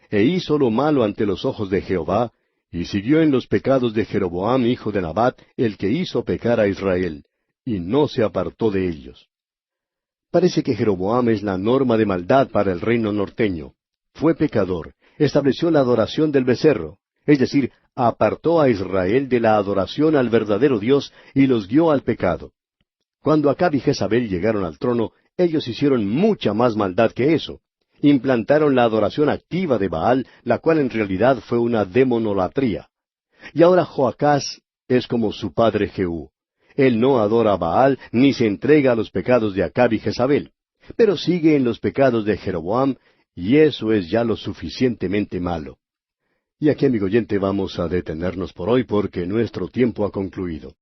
E hizo lo malo ante los ojos de Jehová, y siguió en los pecados de Jeroboam, hijo de Nabat, el que hizo pecar a Israel, y no se apartó de ellos. Parece que Jeroboam es la norma de maldad para el reino norteño. Fue pecador, estableció la adoración del becerro, es decir, apartó a Israel de la adoración al verdadero Dios y los guió al pecado. Cuando Acab y Jezabel llegaron al trono, ellos hicieron mucha más maldad que eso. Implantaron la adoración activa de Baal, la cual en realidad fue una demonolatría. Y ahora Joacás es como su padre Jehú. Él no adora a Baal, ni se entrega a los pecados de Acab y Jezabel, pero sigue en los pecados de Jeroboam, y eso es ya lo suficientemente malo. Y aquí, amigo oyente, vamos a detenernos por hoy porque nuestro tiempo ha concluido.